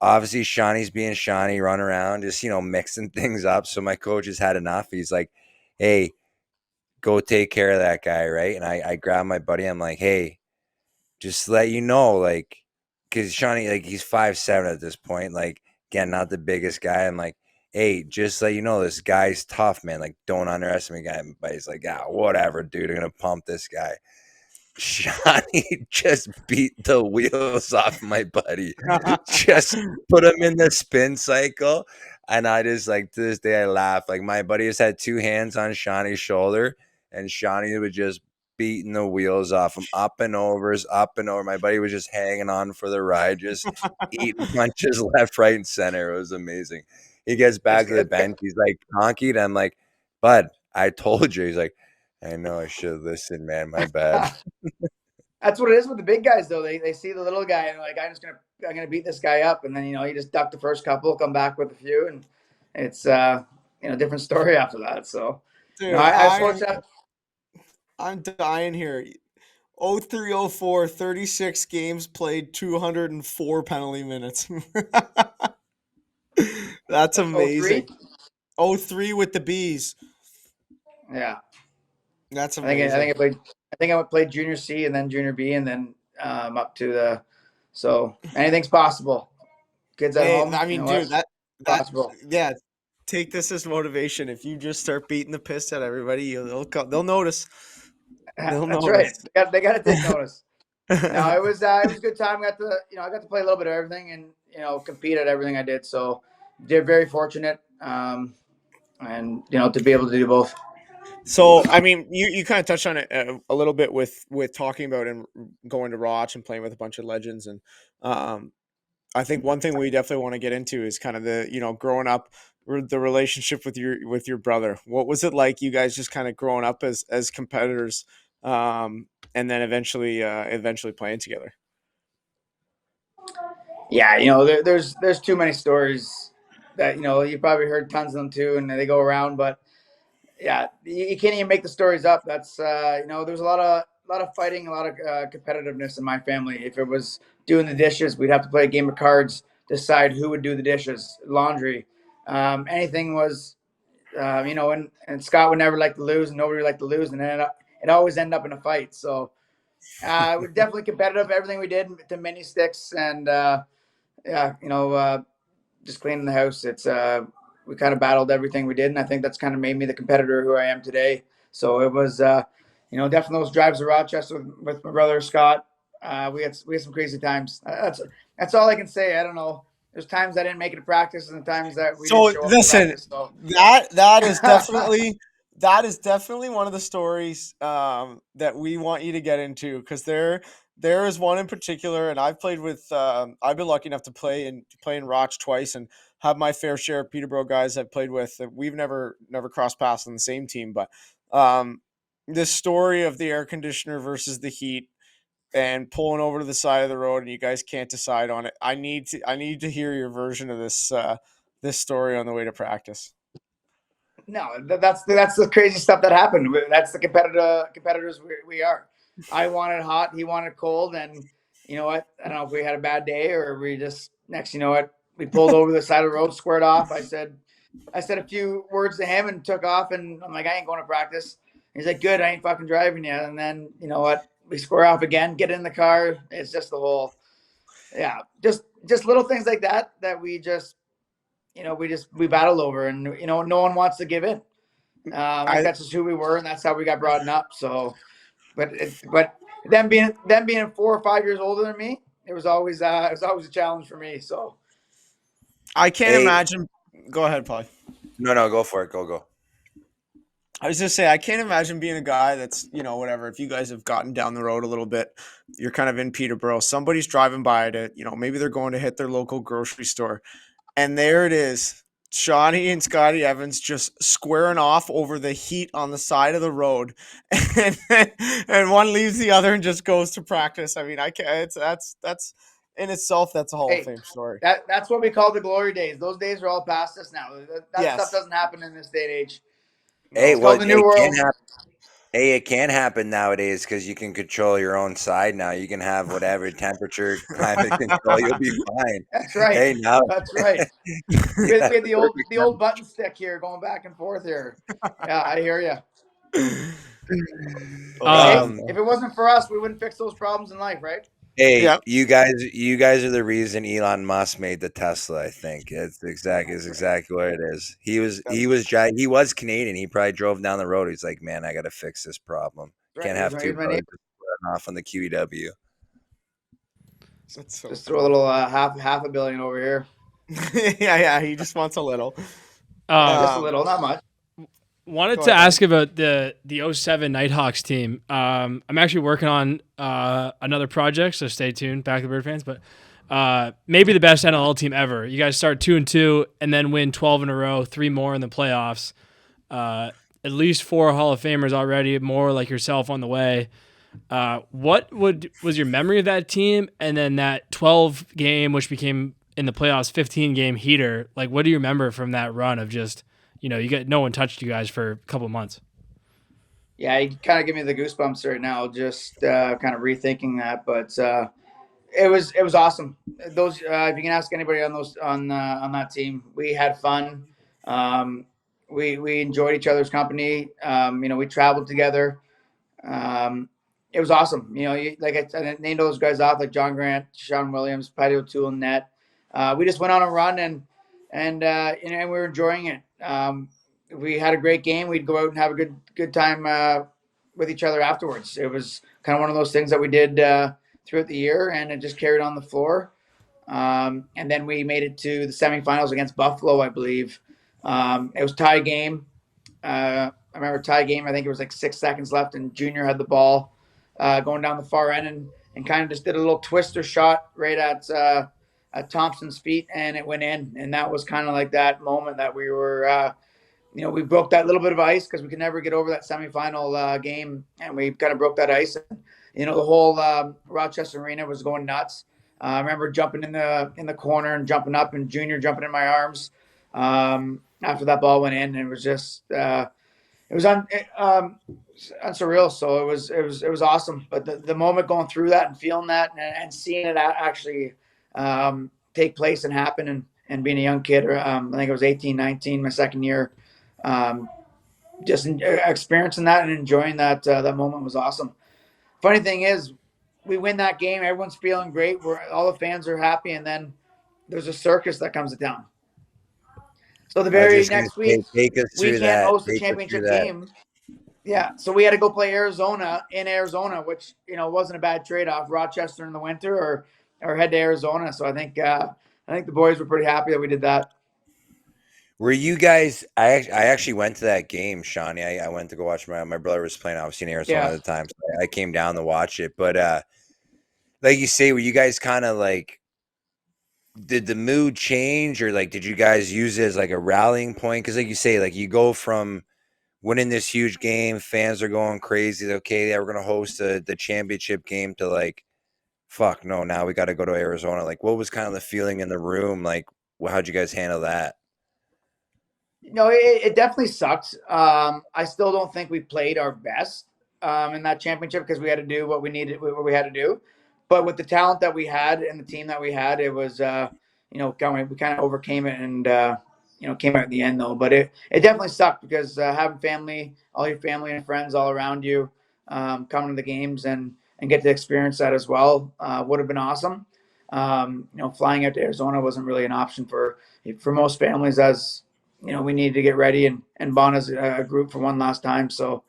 obviously Shawnee's being Shawnee, run around, just mixing things up. So my coach has had enough. He's like, "Hey, go take care of that guy," right? And I grab my buddy. I'm like, "Hey, just to let you know, like, because Shawnee, like, he's 5'7" at this point, like, again, not the biggest guy. I'm like, hey, just let you know, this guy's tough, man. Like, don't underestimate the guy. But he's like, yeah, whatever, dude. I'm gonna pump this guy. Shawnee just beat the wheels off my buddy. Just put him in the spin cycle. And I just like to this day I laugh. Like my buddy just had two hands on Shawnee's shoulder, and Shawnee was just beating the wheels off him, up and overs, up and over. My buddy was just hanging on for the ride, just eating punches left, right, and center. It was amazing. He gets It's, back to the bench. He's like, Conky. I'm like, bud, I told you. He's like, I know I should have listened, man. My bad. that's what it is with the big guys, though. They see the little guy and like, I'm gonna beat this guy up, and then you just duck the first couple, come back with a few, and it's different story after that. So No, Dude, I was fortunate. I'm dying here. 0304, 36 games played, 204 penalty minutes. That's That's oh amazing. 03. 03 with the bees. Yeah, That's I amazing. think I played. I think I played junior C and then junior B and then up to the. So anything's possible. Kids at Hey, home, I you mean, know what? dude, that Possible. yeah, take this as motivation. If you just start beating the piss at everybody, they'll notice. They'll That's right. notice. They got to take notice. No, it was a good time. I got to play a little bit of everything and compete at everything I did. So, they're very fortunate, and to be able to do both. So, I mean, you kind of touched on it a little bit with talking about and going to Roch and playing with a bunch of legends, and um, I think one thing we definitely want to get into is kind of the growing up, the relationship with your brother. What was it like? You guys just kind of growing up as competitors, and then eventually playing together. Yeah, there's too many stories that you probably heard tons of them too, and they go around. But yeah, you can't even make the stories up. That's there's a lot of fighting, a lot of competitiveness in my family. If it was doing the dishes, we'd have to play a game of cards, decide who would do the dishes, laundry, anything was, and Scott would never like to lose, and nobody would like to lose, and then it always ended up in a fight. So we're definitely competitive. Everything we did to mini sticks, and yeah, just cleaning the house. It's we kind of battled everything we did, and I think that's kind of made me the competitor who I am today. So it was, definitely those drives to Rochester with my brother Scott. We had some crazy times. That's all I can say. I don't know. There's times I didn't make it to practice, and the times that we didn't So show up to listen, practice. So that is definitely one of the stories that we want you to get into, because there is one in particular, and I've been lucky enough to play in Roch twice and have my fair share of Peterborough guys I've played with. That we've never crossed paths on the same team, but um, this story of the air conditioner versus the heat and pulling over to the side of the road and you guys can't decide on it. I need to hear your version of this story on the way to practice. no, that's the crazy stuff that happened. That's the competitors we are. I wanted hot, he wanted cold, and you know what? I don't know if we had a bad day or we just next. You know what? We pulled over the side of the road, squared off. I said a few words to him and took off, and I'm like, I ain't going to practice. He's like, good, I ain't fucking driving you. And then you know what? We square off again, get in the car. It's just the whole, yeah, just little things like that we battle over, and no one wants to give in. Like I that's just who we were, and that's how we got brought up. So, but them being 4 or 5 years older than me, it was always a challenge for me. So I can't Hey, imagine. Go ahead, Paul. no, go for it. Go. I was just say I can't imagine being a guy that's whatever. If you guys have gotten down the road a little bit, you're kind of in Peterborough. Somebody's driving by to maybe they're going to hit their local grocery store, and there it is. Shawnee and Scotty Evans just squaring off over the heat on the side of the road, and and one leaves the other and just goes to practice. I mean, I can't. That's in itself. That's a Hall of hey, Fame story. that's what we call the glory days. Those days are all past us now. That stuff Yes. doesn't happen in this day and age. Hey, It's No. called well, the new it can world. happen. Hey, it can happen nowadays because you can control your own side now. You can have whatever temperature, climate control. You'll be fine. That's right. Hey, now, That's right. We yeah, had the old perfect the old button stick here going back and forth here. Yeah, I hear you. Hey, Oh, Um, if it wasn't for us, we wouldn't fix those problems in life, right? Hey, yeah. you guys are the reason Elon Musk made the Tesla. I think is exactly what it is. He was Canadian. He probably drove down the road. He's like, man, I got to fix this problem. That's right. Can't He was have my, he two was my neighbor. brothers squaring off on the QEW. That's so Just throw a funny. little half a billion over here. Yeah. He just wants a little. um, Just a Um, little, not much. wanted Go to ahead, Donny. ask about the '07 Nighthawks team. I'm actually working on another project, so stay tuned, back to the Bird fans. But maybe the best NLL team ever. You guys start 2-2 and then win 12 in a row, 3 more in the playoffs. Uh, at least 4 Hall of Famers already, more like yourself on the way. What was your memory of that team, and then that 12 game, which became in the playoffs 15 game heater? Like, what do you remember from that run of just you got no one touched you guys for a couple of months? Yeah, you kind of give me the goosebumps right now, just kind of rethinking that. But it was awesome. Those if you can ask anybody on those on that team, we had fun. Um, we enjoyed each other's company. We traveled together. Um, it was awesome. I named those guys off like John Grant, Sean Williams, Patty O'Toole, and Net. We just went on a run and we were enjoying it. We had a great game. We'd go out and have a good time with each other afterwards. It was kind of one of those things that we did throughout the year, and it just carried on the floor. And then we made it to the semifinals against Buffalo, I believe. It was tie game. I remember tie game. I think it was like 6 seconds left, and Junior had the ball going down the far end and kind of just did a little twister shot right at Thompson's feet, and it went in. And that was kind of like that moment that we were, we broke that little bit of ice because we could never get over that semifinal game, and we kind of broke that ice. And, the whole Rochester Arena was going nuts. I remember jumping in the corner and jumping up, and Junior jumping in my arms after that ball went in. And it was just it was surreal. So it was awesome. But the moment going through that and feeling that and seeing it actually take place and happen and being a young kid, I think it was 18, 19, my second year, um, just experiencing that and enjoying that moment was awesome. Funny thing is, we win that game, everyone's feeling great. All the fans are happy, and then there's a circus that comes to town. So the I was very just gonna next say, week, take us we through can't that. host the Take us through championship that. game. Yeah, so we had to go play Arizona in Arizona, which wasn't a bad trade off. Rochester in the winter, or head to Arizona. So I think the boys were pretty happy that we did that. Were you guys? I actually went to that game, Shawnee. I went to go watch my brother was playing. Obviously in Arizona at Yeah, the time, so I came down to watch it. But like you say, were you guys kind of like? Did the mood change, or like did you guys use it as like a rallying point? Because like you say, like you go from winning this huge game, fans are going crazy. Okay, yeah, we're gonna host the championship game to like, fuck no, now we got to go to Arizona. Like, what was kind of the feeling in the room? Like, how'd you guys handle that? no, it definitely sucked. I still don't think we played our best in that championship because we had to do what we had to do. But with the talent that we had and the team that we had, it was, we kind of overcame it and, came out in the end though. But it definitely sucked because having family, all your family and friends all around you, coming to the games and get to experience that as well would have been awesome. Flying out to Arizona wasn't really an option for most families as we needed to get ready and bond as a group for one last time. So,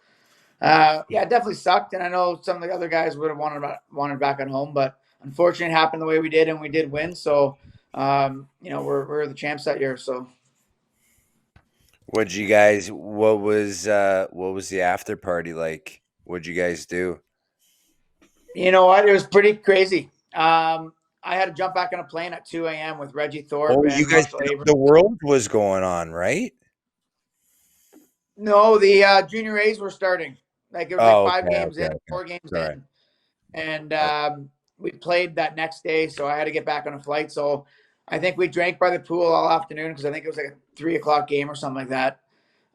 yeah, it definitely sucked. And I know some of the other guys would have wanted back at home, but unfortunately, it happened the way we did, and we did win. So, we're the champs that year. So, What'd you guys? What was the after party like? What'd you guys do? you know what? It was pretty crazy. I had to jump back on a plane at 2 a.m. with Reggie Thorpe Oh, you and guys, Marshall Abrams. the world was going on, right? No, the junior A's were starting. Like it was like Oh, five okay, games okay, in, okay. 4 games Sorry. in, and Oh, we played that next day, so I had to get back on a flight. So I think we drank by the pool all afternoon because I think it was like a 3 o'clock game or something like that.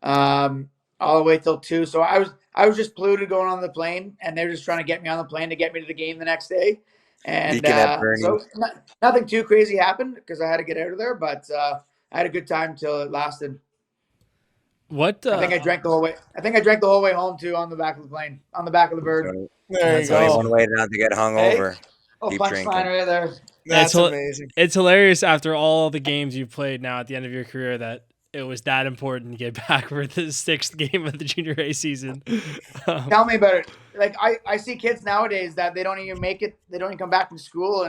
Um, all the way till 2. So I was just polluted going on the plane, and they were just trying to get me on the plane to get me to the game the next day. And weekend at Bernie's. so nothing too crazy happened because I had to get out of there, but I had a good time till it lasted. What? I think I drank the whole way. I think I drank the whole way home too on the back of the plane, on the back of the It's bird. only, There you That's it's only one awesome. go. way not to get hung Hey, over. oh, Keep punchline drinking. right there. It's That's amazing. it's hilarious after all the games you played now at the end of your career that it was that important to get back for the sixth game of the junior A season. Um, Tell me about it. Like I see kids nowadays that they don't even make it. They don't even come back from school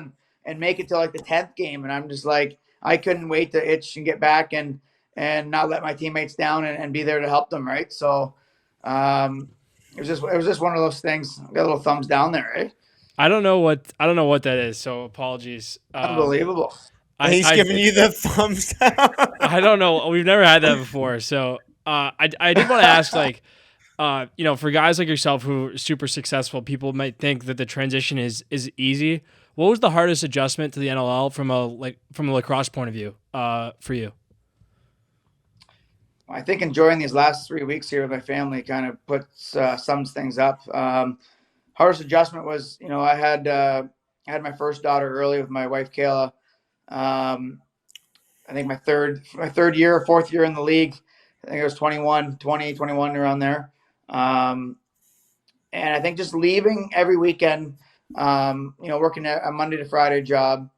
and make it to like the 10th game. And I'm just like, I couldn't wait to itch and get back and not let my teammates down and be there to help them. Right. So, um, it was just one of those things. Got a little thumbs down there. Right. I don't know what that is. So apologies. Unbelievable. I He's I giving you the thumbs down. I don't know. We've never had that before. So I did want to ask for guys like yourself who are super successful, people might think that the transition is easy. What was the hardest adjustment to the NLL from a lacrosse point of view for you? I think enjoying these last 3 weeks here with my family kind of puts sums things up. Hardest adjustment was, I had my first daughter early with my wife Kayla. Um, I think my third year, fourth year in the league. I think it was 21, 20, 21 around there. Um, and I think just leaving every weekend, working a Monday to Friday job,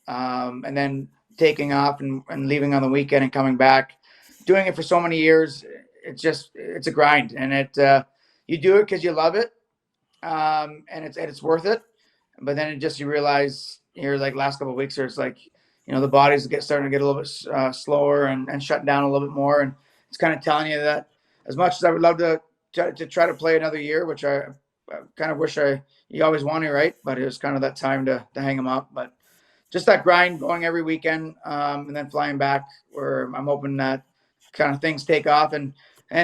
and then taking off and leaving on the weekend and coming back, doing it for so many years. It's a grind, and you do it because you love it, and it's worth it. But then you realize here like last couple of weeks here, it's like the bodies starting to get a little bit slower and shutting down a little bit more, and it's kind of telling you that as much as I would love to try to play another year, which I kind of wish you always want to, right? But it was kind of that time to hang them up. But just that grind going every weekend, and then flying back where I'm hoping that kind of things take off and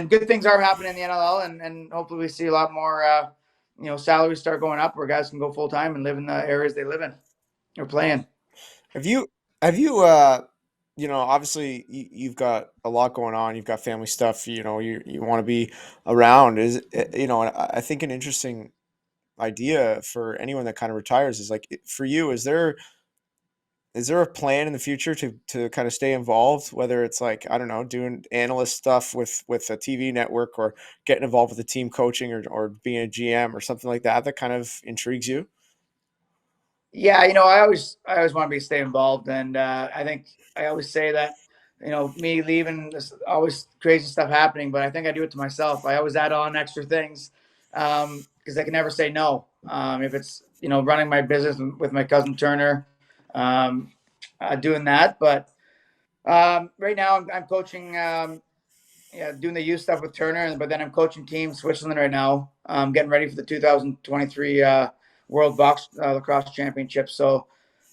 good things are happening in the NLL, and hopefully we see a lot more salaries start going up where guys can go full time and live in the areas they live in or playing. Have you obviously you've got a lot going on. You've got family stuff. You want to be around. And I think an interesting idea for anyone that kind of retires is like for you, is there a plan in the future to kind of stay involved, whether it's like, I don't know, doing analyst stuff with a TV network, or getting involved with the team coaching, or being a GM or something like that kind of intrigues you? Yeah, I always want to stay involved, and I think I always say that me leaving, there's always crazy stuff happening, but I think I do it to myself. I always add on extra things because I can never say no. If it's running my business with my cousin Turner, um, doing that, but right now I'm coaching. Yeah, doing the youth stuff with Turner, but then I'm coaching Team Switzerland right now. Getting ready for the 2023 World Box Lacrosse Championship. So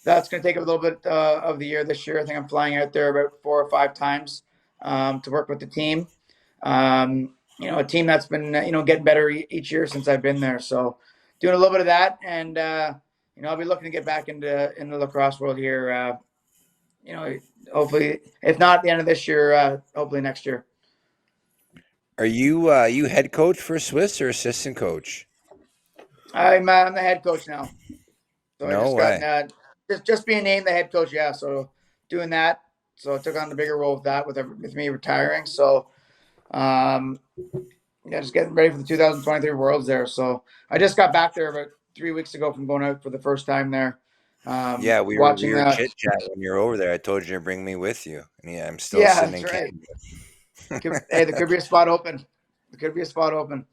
that's going to take a little bit of the year this year. I think I'm flying out there about 4 or 5 times to work with the team. A team that's been getting better each year since I've been there. So doing a little bit of that, and I'll be looking to get back in the lacrosse world here. You know, hopefully, if not at the end of this year, hopefully next year. Are you head coach for Swiss or assistant coach? I'm the head coach now, so I No just got way. just being named the head coach. Yeah, so doing that. So I took on the bigger role with that with me retiring. So um, yeah, just getting ready for the 2023 Worlds there. So I just got back there about 3 weeks ago from going out for the first time there. Yeah, we Watching were chit chatting when you were over there. I told you to bring me with you, and yeah, I'm still Yeah, sitting that's in right. Canada. Hey, there could be a spot open. There could be a spot open.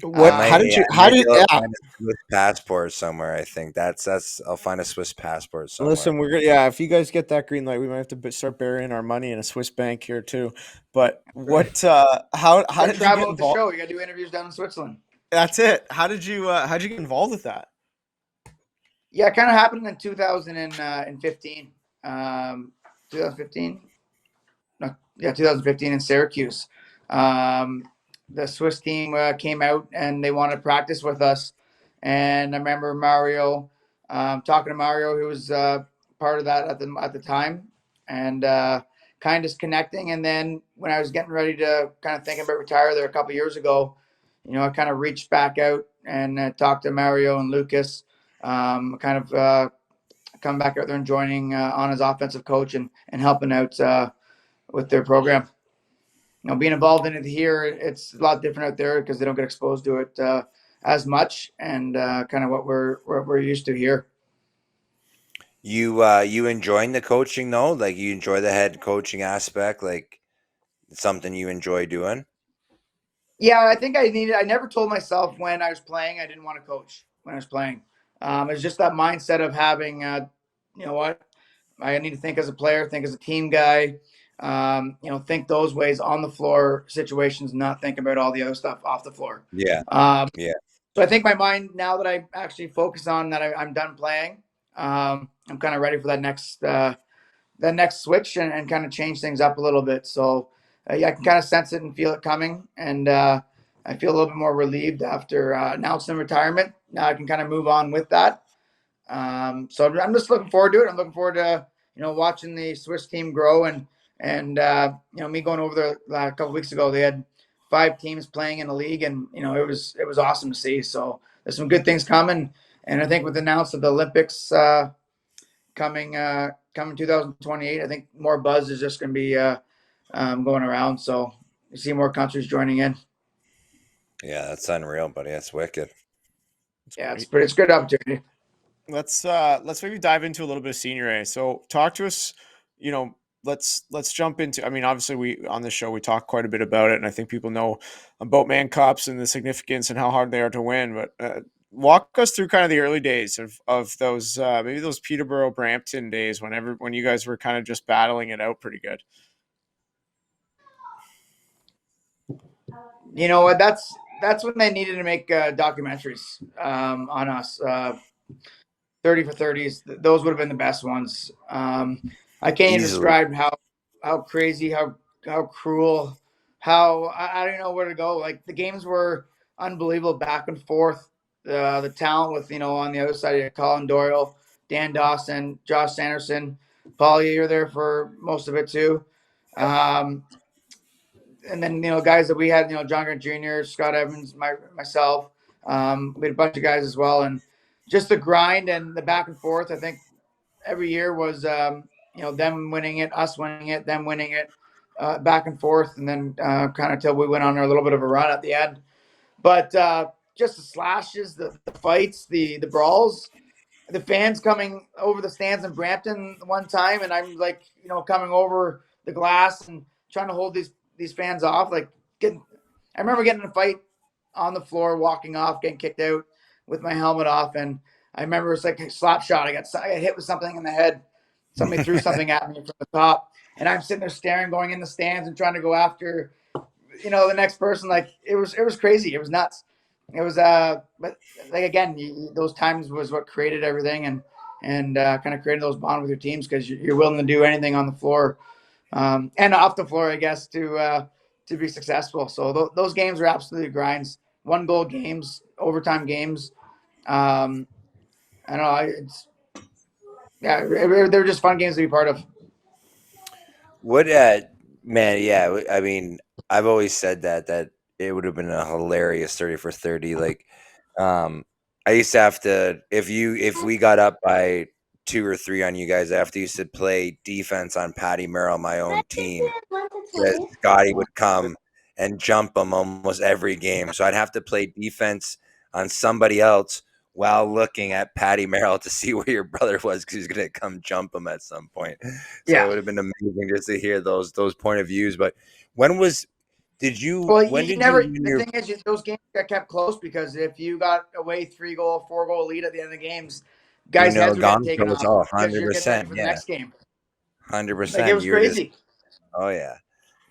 I What? How might, did yeah, you? I How might did? be able to Yeah. find a Swiss passport somewhere. I think that's. I'll find a Swiss passport somewhere. Listen, we're gonna, yeah. If you guys get that green light, we might have to start burying our money in a Swiss bank here too. But what? How Or did you get travel with the involved? show. You got to do interviews down in Switzerland. That's it. How'd you get involved with that? Yeah, it kind of happened in 2015. 2015? No, yeah, 2015 in Syracuse. Um, the Swiss team came out and they wanted to practice with us. And I remember Mario, talking to Mario, who was part of that at the time, and kind of connecting. And then when I was getting ready to kind of thinking about retire there a couple years ago, I kind of reached back out and talked to Mario and Lucas, kind of come back out there and joining on as offensive coach and helping out with their program. Being involved in it here, it's a lot different out there because they don't get exposed to it as much, and kind of what we're used to here. You enjoying the coaching though? Like you enjoy the head coaching aspect? Like it's something you enjoy doing? Yeah, I think I never told myself when I was playing I didn't want to coach when I was playing. It's just that mindset of having, you know what, I need to think as a player, think as a team guy, think those ways on the floor situations, not think about all the other stuff off the floor. Yeah, Um, yeah. so I think my mind now that I actually focus on that I'm done playing, I'm kind of ready for that next switch and kind of change things up a little bit. So yeah, I can kind of sense it and feel it coming, and I feel a little bit more relieved after announcing retirement. Now I can kind of move on with that. So I'm just looking forward to it. I'm looking forward to watching the Swiss team grow And me going over there a couple weeks ago, they had 5 teams playing in the league, and it was awesome to see. So there's some good things coming, and I think with the announcement of the Olympics coming 2028, I think more buzz is just going to be going around. So you see more countries joining in. Yeah, that's unreal, buddy. That's wicked. It's Yeah, great. it's a good opportunity. Let's maybe dive into a little bit of senior A. So talk to us, you know, let's jump into, I mean, obviously we on this show we talk quite a bit about it, and I think people know about Mann Cups and the significance and how hard they are to win. But walk us through kind of the early days of those maybe those Peterborough Brampton days when you guys were kind of just battling it out pretty good. You know what? That's when they needed to make documentaries on us. 30 for 30s, those would have been the best ones. I can't even Easily. describe how crazy, how cruel, how I don't know where to go. Like the games were unbelievable, back and forth. The talent with on the other side, Colin Doyle, Dan Dawson, Josh Sanderson, Paul, you're there for most of it too. Um, and then guys that we had, John Grant Jr., Scott Evans, myself, we had a bunch of guys as well, and just the grind and the back and forth. I think every year was them winning it, us winning it, them winning it, back and forth, and then kind of till we went on a little bit of a run at the end. But just the slashes, the fights, the brawls, the fans coming over the stands in Brampton one time, and I'm like, coming over the glass and trying to hold these fans off. I remember getting in a fight on the floor, walking off, getting kicked out with my helmet off, and I remember it's like a slap shot. I got hit with something in the head. Somebody threw something at me from the top, and I'm sitting there staring, going in the stands and trying to go after, the next person. Like it was crazy. It was nuts. It was but like again, those times was what created everything, and kind of created those bonds with your teams because you're willing to do anything on the floor, and off the floor, I guess, to be successful. So those games are absolutely grinds. 1 goal games, overtime games. Um, I don't know. It's yeah, they're just fun games to be part of. What, man? Yeah, I mean, I've always said that it would have been a hilarious 30 for 30. Like, um, I used to have to if we got up by 2 or 3 on you guys, I have to used to play defense on Patty Merrill, my own team, that Scotty would come and jump him almost every game. So I'd have to play defense on somebody else while looking at Patty Merrill to see where your brother was because he's going to come jump him at some point. So it Yeah. would have been amazing just to hear those point of views. But when was Well, when you did you never. win The your thing is, those games got kept close because if you got away 3 goal, 4 goal lead at the end of the games, guys' heads were getting gong taken goes? off Oh, because you're getting ready 100%. for the Yeah, next game. Like it 100%. was You're just crazy. oh yeah.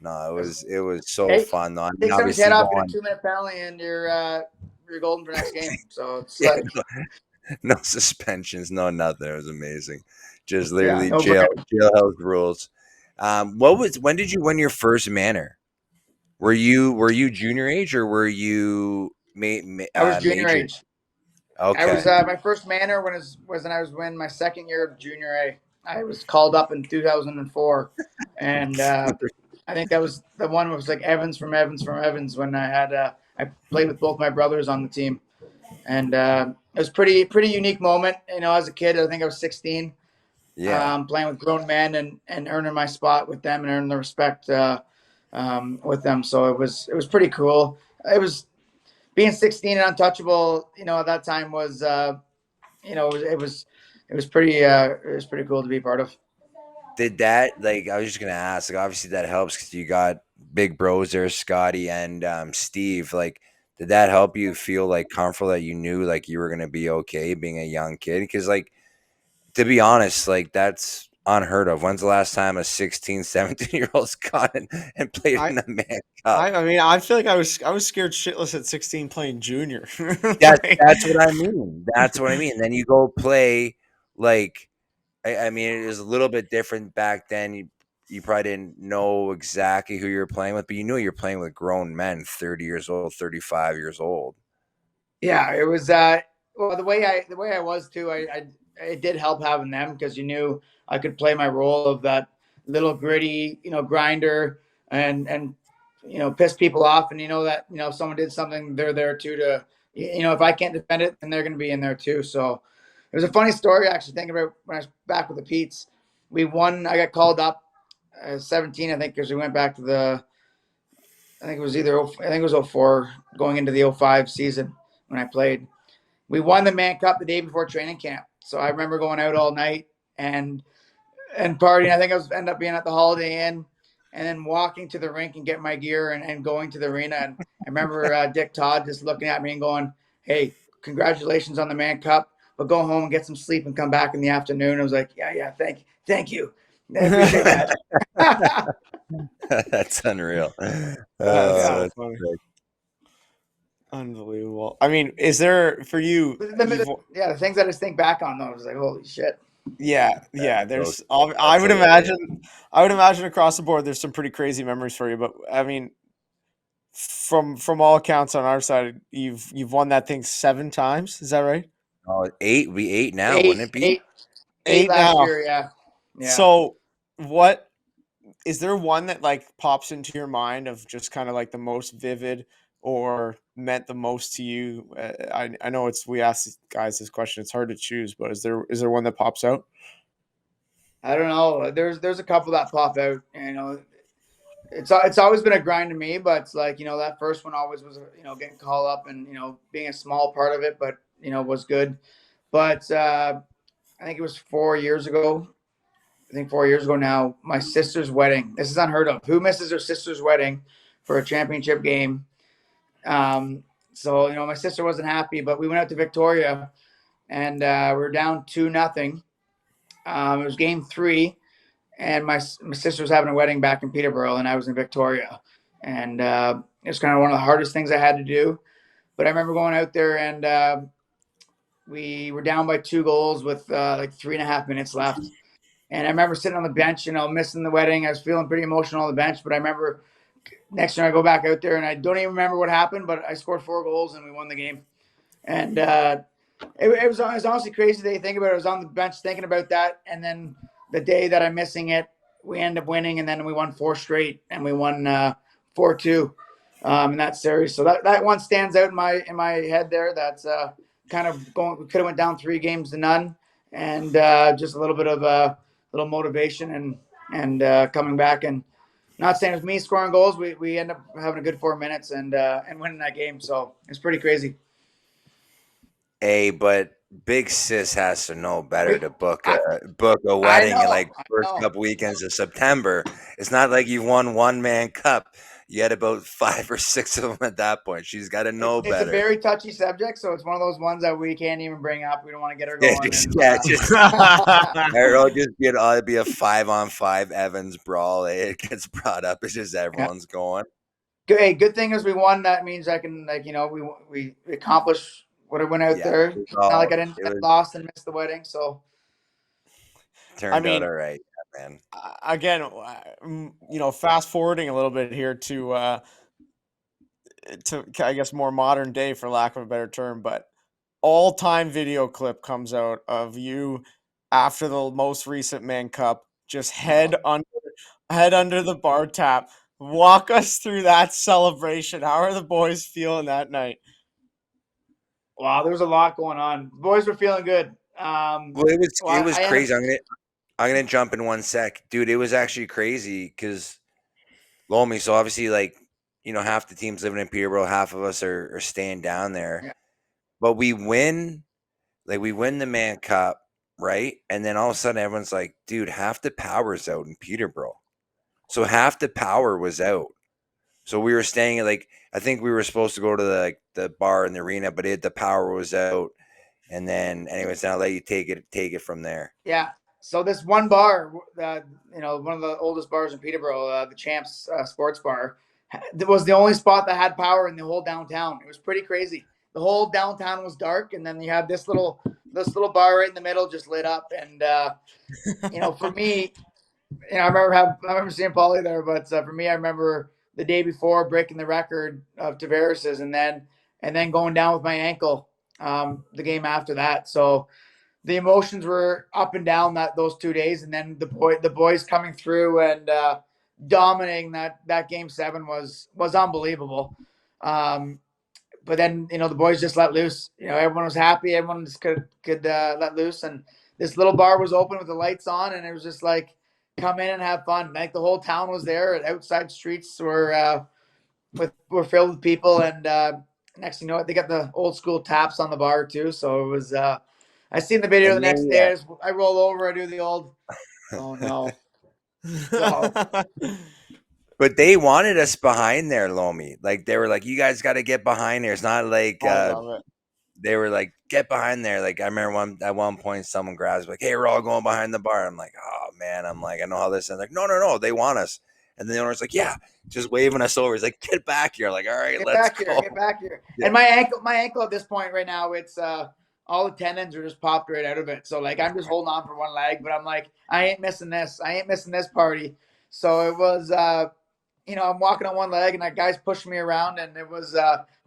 No, It was, it was so hey, fun though. I mean, take somebody's head obviously off, get a going 2-minute penalty, and you're golden for next game. So it's yeah, like, no suspensions, no nothing. It was amazing. Just yeah, literally no brainer. jailhouse rules. What was when did you win your first manor? Were you junior age or were you I was junior major? age. I Okay. was my first manor when I was in my second year of junior A. I was called up in 2004, and I think that was the one was like Evans when I played with both my brothers on the team, and it was pretty unique moment. As a kid, I think I was 16, Yeah. playing with grown men and earning my spot with them and earning the respect with them. So it was pretty cool. It was being 16 and untouchable. At that time was it was pretty cool to be part of. Did that like I was just gonna ask, like obviously that helps because you got big bros there, Scotty and Steve. Like, did that help you feel like comfortable that you knew like you were gonna be okay being a young kid? Because like to be honest, like that's unheard of. When's the last time a 16, 17-year-old's gone and played I in a man cup? I mean I feel like I was scared shitless at 16 playing junior. Like, That's what I mean. That's what I mean. Then you go play like I mean, it was a little bit different back then. You probably didn't know exactly who you were playing with, but you knew you were playing with grown men, 30 years old, 35 years old. Yeah, it was. Well, the way I was too. I it did help having them because you knew I could play my role of that little gritty, grinder, and piss people off. And that if someone did something, they're there too to if I can't defend it, then they're going to be in there too. So it was a funny story actually thinking about when I was back with the Pete's. We won. I got called up 17, I think, because we went back to I think it was either I think it was '04 going into the '05 season when I played. We won the Mann Cup the day before training camp. So I remember going out all night and partying. I think I was end up being at the Holiday Inn and then walking to the rink and getting my gear and going to the arena. And I remember Dick Todd just looking at me and going, "Hey, congratulations on the Mann Cup, but go home and get some sleep and come back in the afternoon." I was like, "Yeah, thank you. I appreciate that." That's unreal. That's Yeah. so That's funny. sick. Unbelievable. I mean, is there for you? The things I just think back on though, I was like, "Holy shit." Yeah. Those- There's. I That's would hilarious. imagine. I would imagine across the board, there's some pretty crazy memories for you. But I mean, from all accounts on our side, you've won that thing 7 times. Is that right? Oh, eight. We eight now, wouldn't Eight, it be? eight, eight Eight last now. year. Yeah, yeah. So, what is there one that like pops into your mind of just kind of like the most vivid or meant the most to you? I know it's we asked guys this question. It's hard to choose, but is there one that pops out? I don't know. There's a couple that pop out. It's always been a grind to me, but it's like that first one always was getting called up and being a small part of it, but was good. But I think it was 4 years ago. I think 4 years ago now, my sister's wedding. This is unheard of. Who misses their sister's wedding for a championship game? Um, so my sister wasn't happy, but we went out to Victoria and we were down 2-0. It was game three, and my sister was having a wedding back in Peterborough, and I was in Victoria, and it was kind of one of the hardest things I had to do. But I remember going out there, and we were down by 2 goals with like 3.5 minutes left. And I remember sitting on the bench, missing the wedding. I was feeling pretty emotional on the bench, but I remember next year I go back out there, and I don't even remember what happened, but I scored 4 goals and we won the game. And it was honestly crazy that you think about it. I was on the bench thinking about that, and then the day that I'm missing it, we end up winning, and then we won 4 straight, and we won 4-2 in that series. So that one stands out in my head there. That's kind of going. We could have went down 3 games to none, and just a little bit of little motivation and coming back. And not saying it was me scoring goals. We end up having a good 4 minutes and winning that game. So it's pretty crazy. But Big Sis has to know better We, to book I, a I wedding in know, like I first know. couple weekends of September. It's not like you won one man cup. You had about 5 or 6 of them at that point. She's got to know It's a better. very touchy subject, so it's one of those ones that we can't even bring up. We don't want to get her Yeah, going. And yeah, just or it'll be a 5-on-5 Evans brawl. It gets brought up. It's just yeah. everyone's going. Good thing is we won. That means I can we accomplished what I went out Yeah, there. It's not like it was lost and missed the wedding. So I turned out mean, all right, man. again, fast forwarding a little bit here to I guess more modern day, for lack of a better term, but all time video clip comes out of you after the most recent Man Cup, just head under the bar tap. Walk us through that celebration. How are the boys feeling that night? wow, there was a lot going on. The boys were feeling good. Well, it was I ended up. crazy. I'm gonna jump in 1 sec, dude. It was actually crazy because Lomi. So obviously, like half the team's living in Peterborough, half of us are staying down there. Yeah, But we win the Man Cup, right? And then all of a sudden, everyone's like, "Dude, half the power's out in Peterborough." So half the power was out. So we were staying at I think we were supposed to go to the bar in the arena, but the power was out. And then, anyways, now I'll let you take it from there. yeah. So this one bar, one of the oldest bars in Peterborough, the Champs Sports Bar, it was the only spot that had power in the whole downtown. It was pretty crazy. The whole downtown was dark, and then you had this little bar right in the middle, just lit up. And for me, I remember seeing Paulie there, but for me, I remember the day before breaking the record of Tavares's, and then going down with my ankle the game after that. So the emotions were up and down those 2 days, and then the boys coming through and dominating that game 7 was unbelievable. But then the boys just let loose. Everyone was happy. Everyone just could let loose, and this little bar was open with the lights on, and it was just like come in and have fun. Like the whole town was there. Outside streets were filled with people, and next thing you know, they got the old school taps on the bar too. So it was. I seen the video And the next day. I roll over. I do the old. Oh no. So but they wanted us behind there, Lomi. Like they were like, "You guys got to get behind there." It's not like I love it. they were like, "Get behind there." Like I remember at one point, someone grabs like, "Hey, we're all going behind the bar." I'm like, "Oh man," I'm like, "I know how this." And like, "No, no, no, they want us." And the owner's like, "Yeah," just waving us over. He's like, "Get back here!" Like, "All right, get let's back here. go." Get back here. Yeah. And my ankle at this point right now, it's all the tendons are just popped right out of it. So like I'm just holding on for one leg, but I'm like, I ain't missing this. I ain't missing this party. So it was I'm walking on one leg and that guy's pushing me around, and it was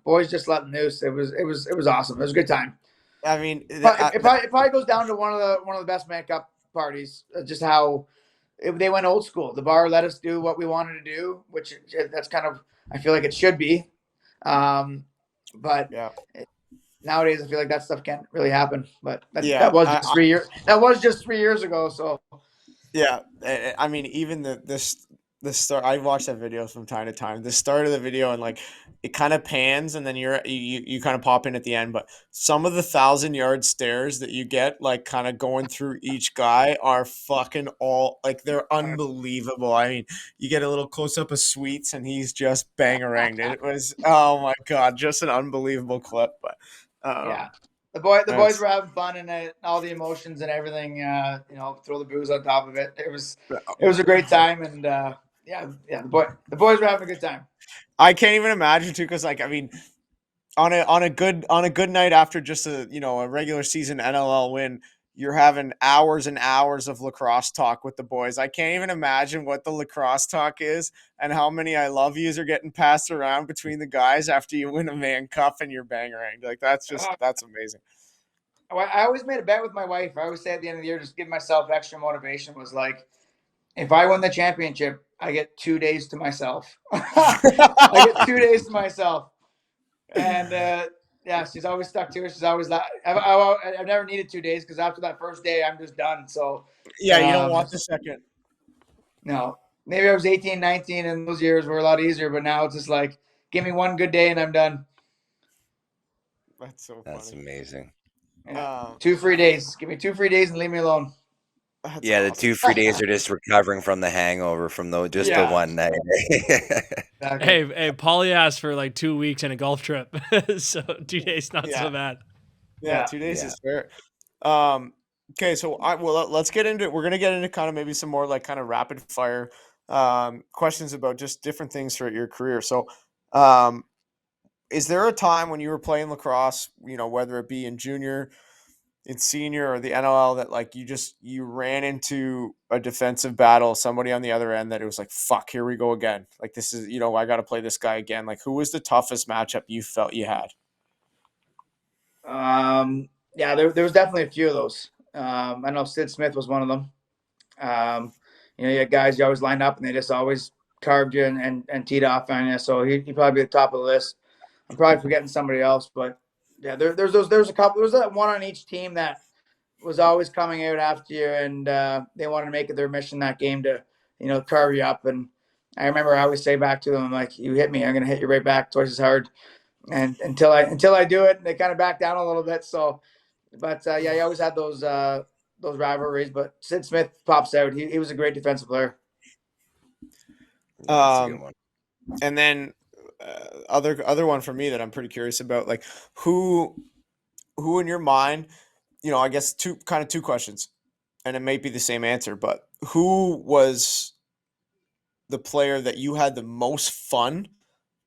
boys just letting loose. It was awesome. It was a good time. I mean, But it probably goes down to one of the best Mann Cup parties. Just how they went old school. The bar let us do what we wanted to do, which that's kind of I feel like it should be. But yeah, nowadays I feel like that stuff can't really happen. But yeah. that was just 3 years. That was just 3 years ago. So Yeah, I mean, even the start. I watch that video from time to time. The start of the video and like it kind of pans, and then you kind of pop in at the end. But some of the 1,000 yard stairs that you get, like kind of going through each guy, are fucking all like they're unbelievable. I mean, you get a little close up of Sweets, and he's just bangeranged. It was oh my god, just an unbelievable clip. But yeah, um, the boys that's were having fun and all the emotions and everything. Throw the booze on top of it. It was a great time, and yeah, the boys were having a good time. I can't even imagine too, because like I mean, on a good night after just a regular season NLL win, you're having hours and hours of lacrosse talk with the boys. I can't even imagine what the lacrosse talk is and how many I love yous are getting passed around between the guys after you win a Mann Cup and you're bangerang. Like that's amazing. I always made a bet with my wife. I always say at the end of the year, just give myself extra motivation. Was like, if I win the championship, I get 2 days to myself. I get 2 days to myself, and yeah, she's always stuck to it. She's always like, I've never needed 2 days because after that first day, I'm just done. So, Yeah, you don't want the second. no, maybe I was 18, 19, and those years were a lot easier. But now it's just like, give me one good day and I'm done. That's so That's funny. amazing. Yeah. Um, 2 free days. Give me 2 free days and leave me alone. that's Yeah, the awesome. 2 free days are just recovering from the hangover from just the Yeah, one night. exactly. Hey, Paulie asked for like 2 weeks and a golf trip, so 2 days not Yeah, so bad. yeah, Yeah. 2 days Yeah. is fair. Um, okay, so let's get into it. We're gonna get into kind of maybe some more like kind of rapid fire questions about just different things throughout your career. So, um, is there a time when you were playing lacrosse, whether it be in junior, in senior, or the NLL, that like you ran into a defensive battle, somebody on the other end that it was like, fuck, here we go again. Like this is, I got to play this guy again. Like who was the toughest matchup you felt you had? Yeah, there was definitely a few of those. I know Sid Smith was one of them. You had guys you always lined up and they just always carved you and teed off on you. So he'd probably be at the top of the list. I'm probably forgetting somebody else, but yeah, there's a couple. There's that one on each team that was always coming out after you, and they wanted to make it their mission that game to carve you up. And I remember I always say back to them, I'm like, you hit me, I'm gonna hit you right back twice as hard. And until I do it, they kind of back down a little bit. So, but yeah, he always had those rivalries. But Sid Smith pops out. He was a great defensive player. That's a good Um, one. and then other one for me that I'm pretty curious about, like who in your mind, I guess two questions, and it may be the same answer, but who was the player that you had the most fun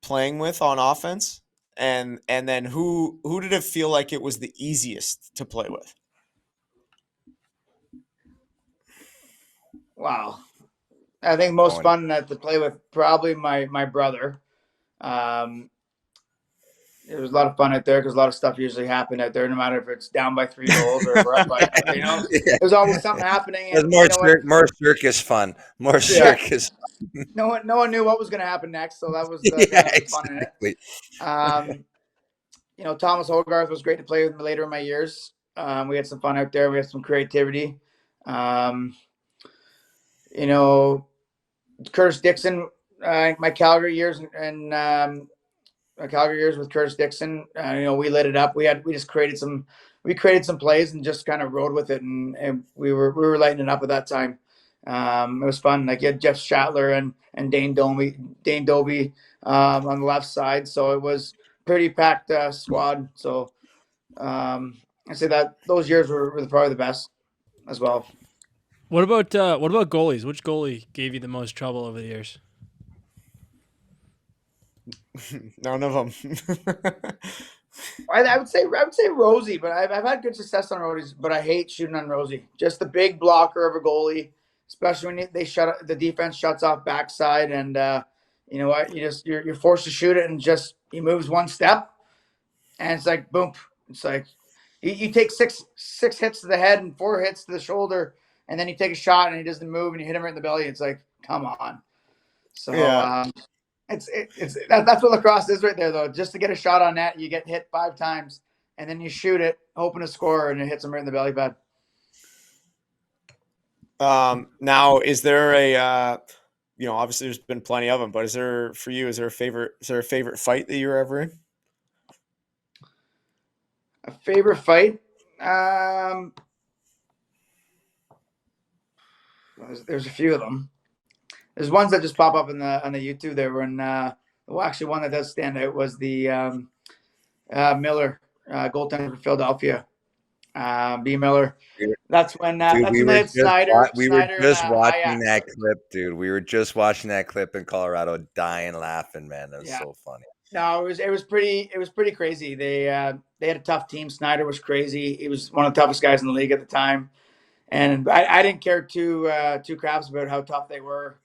playing with on offense, and then who did it feel like it was the easiest to play with? Wow, I think most Going fun to play with probably my brother. Um, it was a lot of fun out there because a lot of stuff usually happened out there, no matter if it's down by 3 goals or we're up by, Yeah. there's always something happening. There's And more you know what? more circus fun. More Yeah, circus. no one knew what was going to happen next, so that was the Yeah, kind of the fun in it. exactly. Thomas Hogarth was great to play with later in my years. We had some fun out there. We had some creativity. Um, you know, Curtis Dixon, my Calgary years and Calgary years with Curtis Dixon, we lit it up. We just created some plays and just kind of rode with it, and we were lighting it up at that time. It was fun. Like you had Jeff Shatler and Dane Dobie on the left side, so it was pretty packed squad. So I say that those years were probably the best as well. What about goalies? Which goalie gave you the most trouble over the years? None of them. I would say Rosie, but I've had good success on Rosies, but I hate shooting on Rosie. Just the big blocker of a goalie, especially when the defense shuts off backside, and you know what, you're forced to shoot it, and just he moves one step, and it's like boom. It's like you take six hits to the head and 4 hits to the shoulder, and then you take a shot and he doesn't move, and you hit him right in the belly. It's like, come on. So Yeah. that's what lacrosse is right there, though. Just to get a shot on net, you get hit 5 times, and then you shoot it, hoping to score, and it hits them right in the belly pad. Now, is there obviously there's been plenty of them, but is there a favorite fight that you were ever in? A favorite fight? Um, there's a few of them. There's ones that just pop up on the YouTube there. Actually, one that does stand out was the Miller goaltender for Philadelphia, B. Miller. That's when Dude, they had Snyder, we were and just watching Hayek. that clip, dude. We were just watching that clip in Colorado, dying laughing, man. That was Yeah. so funny. No, it was pretty crazy. They had a tough team. Snyder was crazy. He was one of the toughest guys in the league at the time, and I didn't care two craps about how tough they were.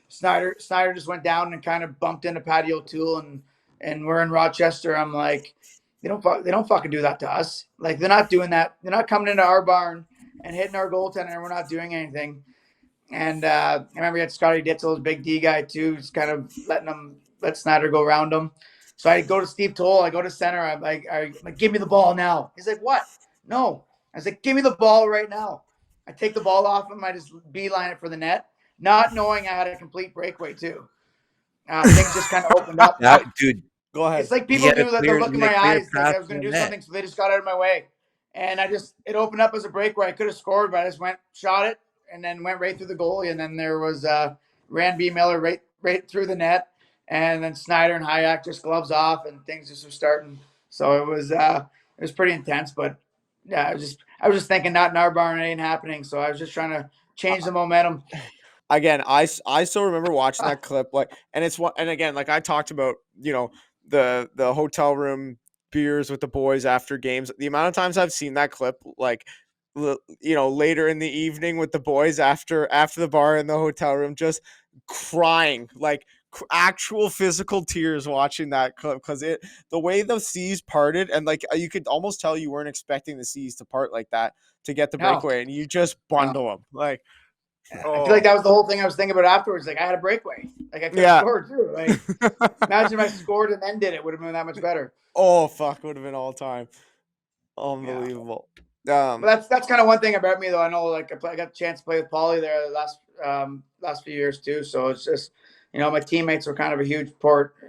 Snyder just went down and kind of bumped into Patty O'Toole, and we're in Rochester. I'm like, they don't fucking do that to us. Like, they're not doing that. They're not coming into our barn and hitting our goaltender, and we're not doing anything. And I remember we had Scotty Ditzel's big D guy too, just kind of let Snyder go around him. So I go to Steve Toll, I go to center, I'm like, give me the ball now. He's like, what? No. I was like, give me the ball right now. I take the ball off him, I just beeline it for the net, not knowing I had a complete breakaway too. Things just kind of opened up. That dude, Go ahead. It's like he people had a do that. The clear, look he in had my a clear eyes, like path I was to going the to do net. something, so they just got out of my way, and it opened up as a breakaway. I could have scored, but I just shot it, and then went right through the goalie, and then there was Rand B. Miller right through the net, and then Snyder and Hayek just gloves off, and things just were starting. So it was pretty intense, but yeah, I was just thinking, not in our barn, it ain't happening. So I was just trying to change the momentum. Again, I still remember watching that clip, like, and it's what, and again, like I talked about, the hotel room beers with the boys after games. The amount of times I've seen that clip, like, later in the evening with the boys after the bar in the hotel room, just crying, like actual physical tears watching that clip, because the way the seas parted, and like you could almost tell you weren't expecting the seas to part like that to get the No, breakaway, and you just no. bundle them, like. I feel like Oh, that was the whole thing I was thinking about afterwards. Like, I had a breakaway. Like, I could have yeah. scored too. Like, imagine if I scored and then did it, would have been that much better. Oh, fuck, would have been all time. Yeah. Unbelievable. But that's kind of one thing about me, though. I know, like, I got a chance to play with Paulie there the last few years too. So it's just, my teammates were kind of a huge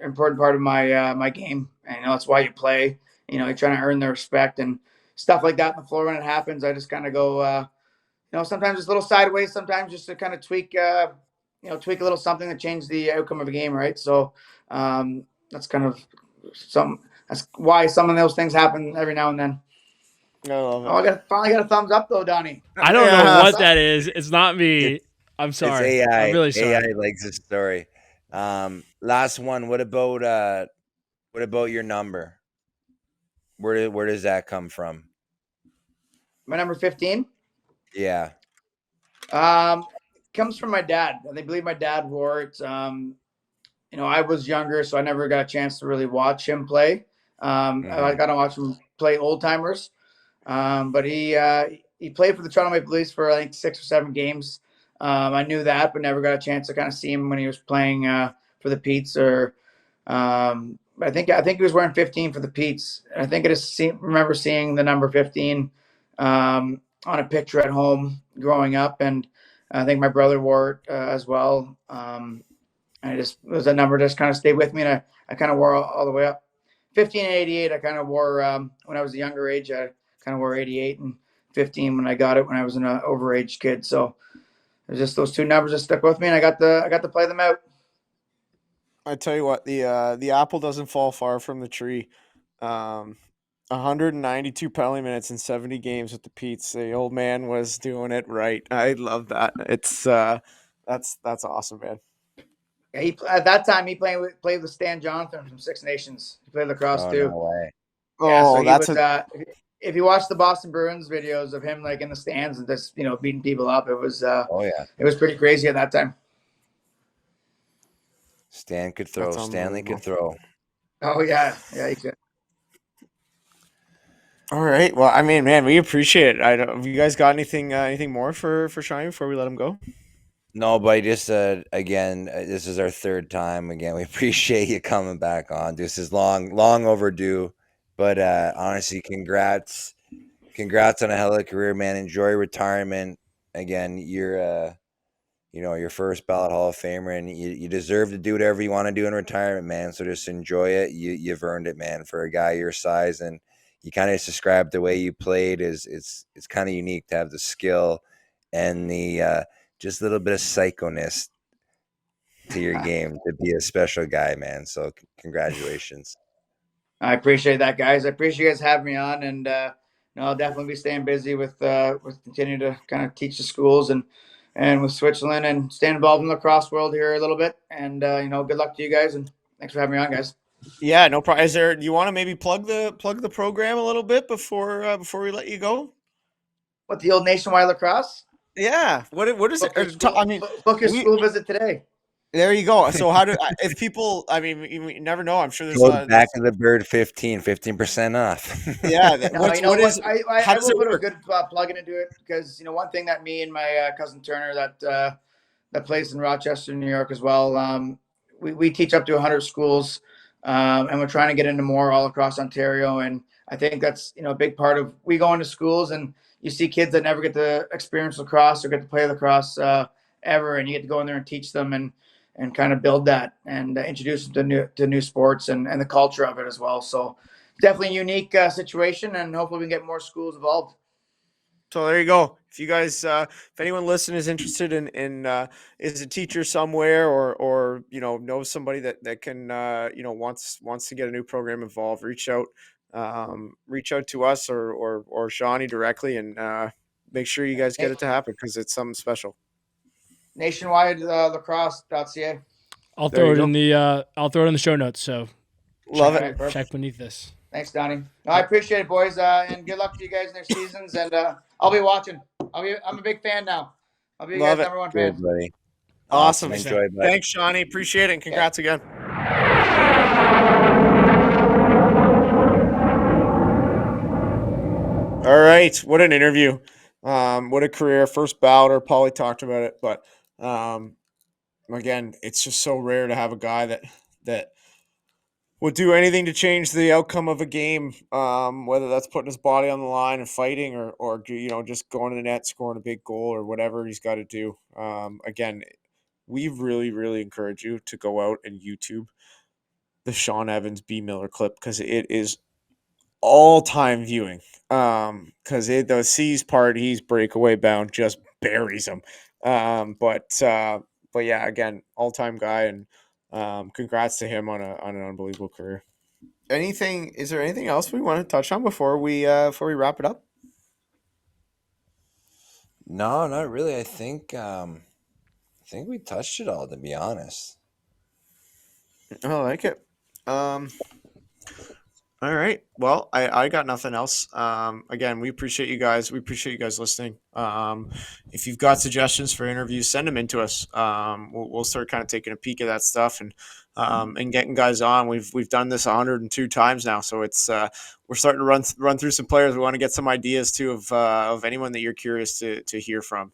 important part of my game, and that's why you play. You're trying to earn their respect and stuff like that on the floor. When it happens, I just kind of go. Sometimes it's a little sideways, sometimes just to kind of tweak a little something to change the outcome of a game, right? So that's kind of that's why some of those things happen every now and then. I love Oh, it. finally got a thumbs up though, Donnie. I don't know Yeah. what that is. It's not It, me. I'm it's sorry. I'm AI. really AI sorry. likes this story. Last one. What about your number? Where does that come from? My number 15 Yeah. comes from my dad. I believe my dad wore it. I was younger, so I never got a chance to really watch him play. I Hmm. got to watch him play old timers. But he played for the Toronto Maple Leafs for I think 6 or 7 games. I knew that, but never got a chance to kind of see him when he was playing for the Petes. Or I think he was wearing 15 for the Petes. I think remember seeing the number 15 on a picture at home growing up, and I think my brother wore it as well. And it was a number just kind of stayed with me, and I kind of wore all the way up. 15 and 88, I kind of wore when I was a younger age. I kind of wore 88 and 15 when I got it when I was an overage kid. So it was just those two numbers that stuck with me, and I got to play them out. I tell you what, the apple doesn't fall far from the tree. Um, 192 penalty minutes in 70 games with the Pete's. The old man was doing it right. I love that. It's that's awesome, man. Yeah, at that time he played with Stan Jonathan from Six Nations. He played lacrosse Oh, no too. way. Yeah, so Oh, he that's was. a If you watch the Boston Bruins videos of him like in the stands and just beating people up, Oh, yeah. it was pretty crazy at that time. Stan could throw. that's Stanley could unbelievable. throw. Oh yeah, yeah, he could. All right. Well, I mean, man, we appreciate it. I don't. Have you guys got anything more for Shiny before we let him go? No, but I just again, this is our third time. Again, we appreciate you coming back on. This is long overdue, but honestly, congrats on a hell of a career, man. Enjoy retirement. Again, you're your first ballot Hall of Famer, and you deserve to do whatever you want to do in retirement, man. So just enjoy it. You've earned it, man, for a guy your size. And you kind of just described the way you played is it's kind of unique to have the skill and the just a little bit of psychoness to your game to be a special guy, man. So congratulations. I appreciate that, guys. I appreciate you guys having me on, and I'll definitely be staying busy with continuing to kind of teach the schools and with Switzerland and staying involved in the lacrosse world here a little bit. And good luck to you guys, and thanks for having me on, guys. Yeah, no problem. Is there? Do you want to maybe plug the program a little bit before we let you go? What the old Nationwide Lacrosse? Yeah. What is it? Book your I school. mean, Book your we school visit today. there you go. So how do if people? I mean, you never know. I'm sure there's a Code lot. back There's of the bird 15% off. yeah. No, you know What what? is? How I does will it put a work? good plug into it because one thing that me and my cousin Turner that plays in Rochester, New York as well. We teach up to 100 schools, and we're trying to get into more all across Ontario. And I think that's a big part of we go into schools and you see kids that never get to experience lacrosse or get to play lacrosse ever, and you get to go in there and teach them and kind of build that and introduce them to new sports and the culture of it as well. So definitely a unique situation, and hopefully we can get more schools involved. So there you go. If you guys, if anyone listening is interested in is a teacher somewhere or knows somebody that can wants to get a new program involved, reach out to us or Shawnee directly and make sure you guys get it to happen because it's something special. Nationwide lacrosse.ca. There you go. I'll throw it in the show notes. So Love All it. right, perfect. check beneath this. Thanks, Donnie. No, I appreciate it, boys, and good luck to you guys in their seasons. And I'll be watching. I'm a big fan now. I'll be you Love guys' it. number one fan. Good, buddy. Awesome. Awesome. 100%. Enjoy, bud. Thanks, Shawnee. Appreciate it and Okay. congrats again. All right, what an interview. What a career. First bouter. Paulie talked about it, but um, again, it's just so rare to have a guy that would do anything to change the outcome of a game, whether that's putting his body on the line and fighting or just going to the net, scoring a big goal or whatever he's got to do. Again, we really, really encourage you to go out and YouTube the Shawn Evans B. Miller clip because it is all time viewing. Because the C's part, he's breakaway bound, just buries him. But yeah, again, all time guy, and congrats to him on an unbelievable career. Anything? Is there anything else we want to touch on before we wrap it up? No, not really. I think we touched it all, to be honest. I like it. All right. Well, I got nothing else. Again, we appreciate you guys. We appreciate you guys listening. If you've got suggestions for interviews, send them in to us. We'll start kind of taking a peek at that stuff and getting guys on. We've done this 102 times now, so it's we're starting to run through some players. We want to get some ideas too of anyone that you're curious to hear from.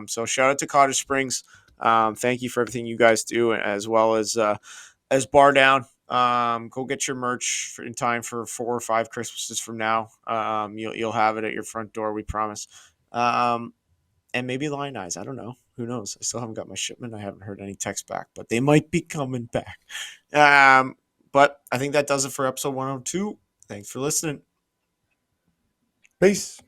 So shout out to Cottage Springs. Thank you for everything you guys do, as well as Bar Down. Go get your merch in time for 4 or 5 Christmases from now. You'll have it at your front door, we promise. And maybe Lion Eyes. I don't know. Who knows? I still haven't got my shipment. I haven't heard any text back, but they might be coming back. But I think that does it for episode 102. Thanks for listening. Peace.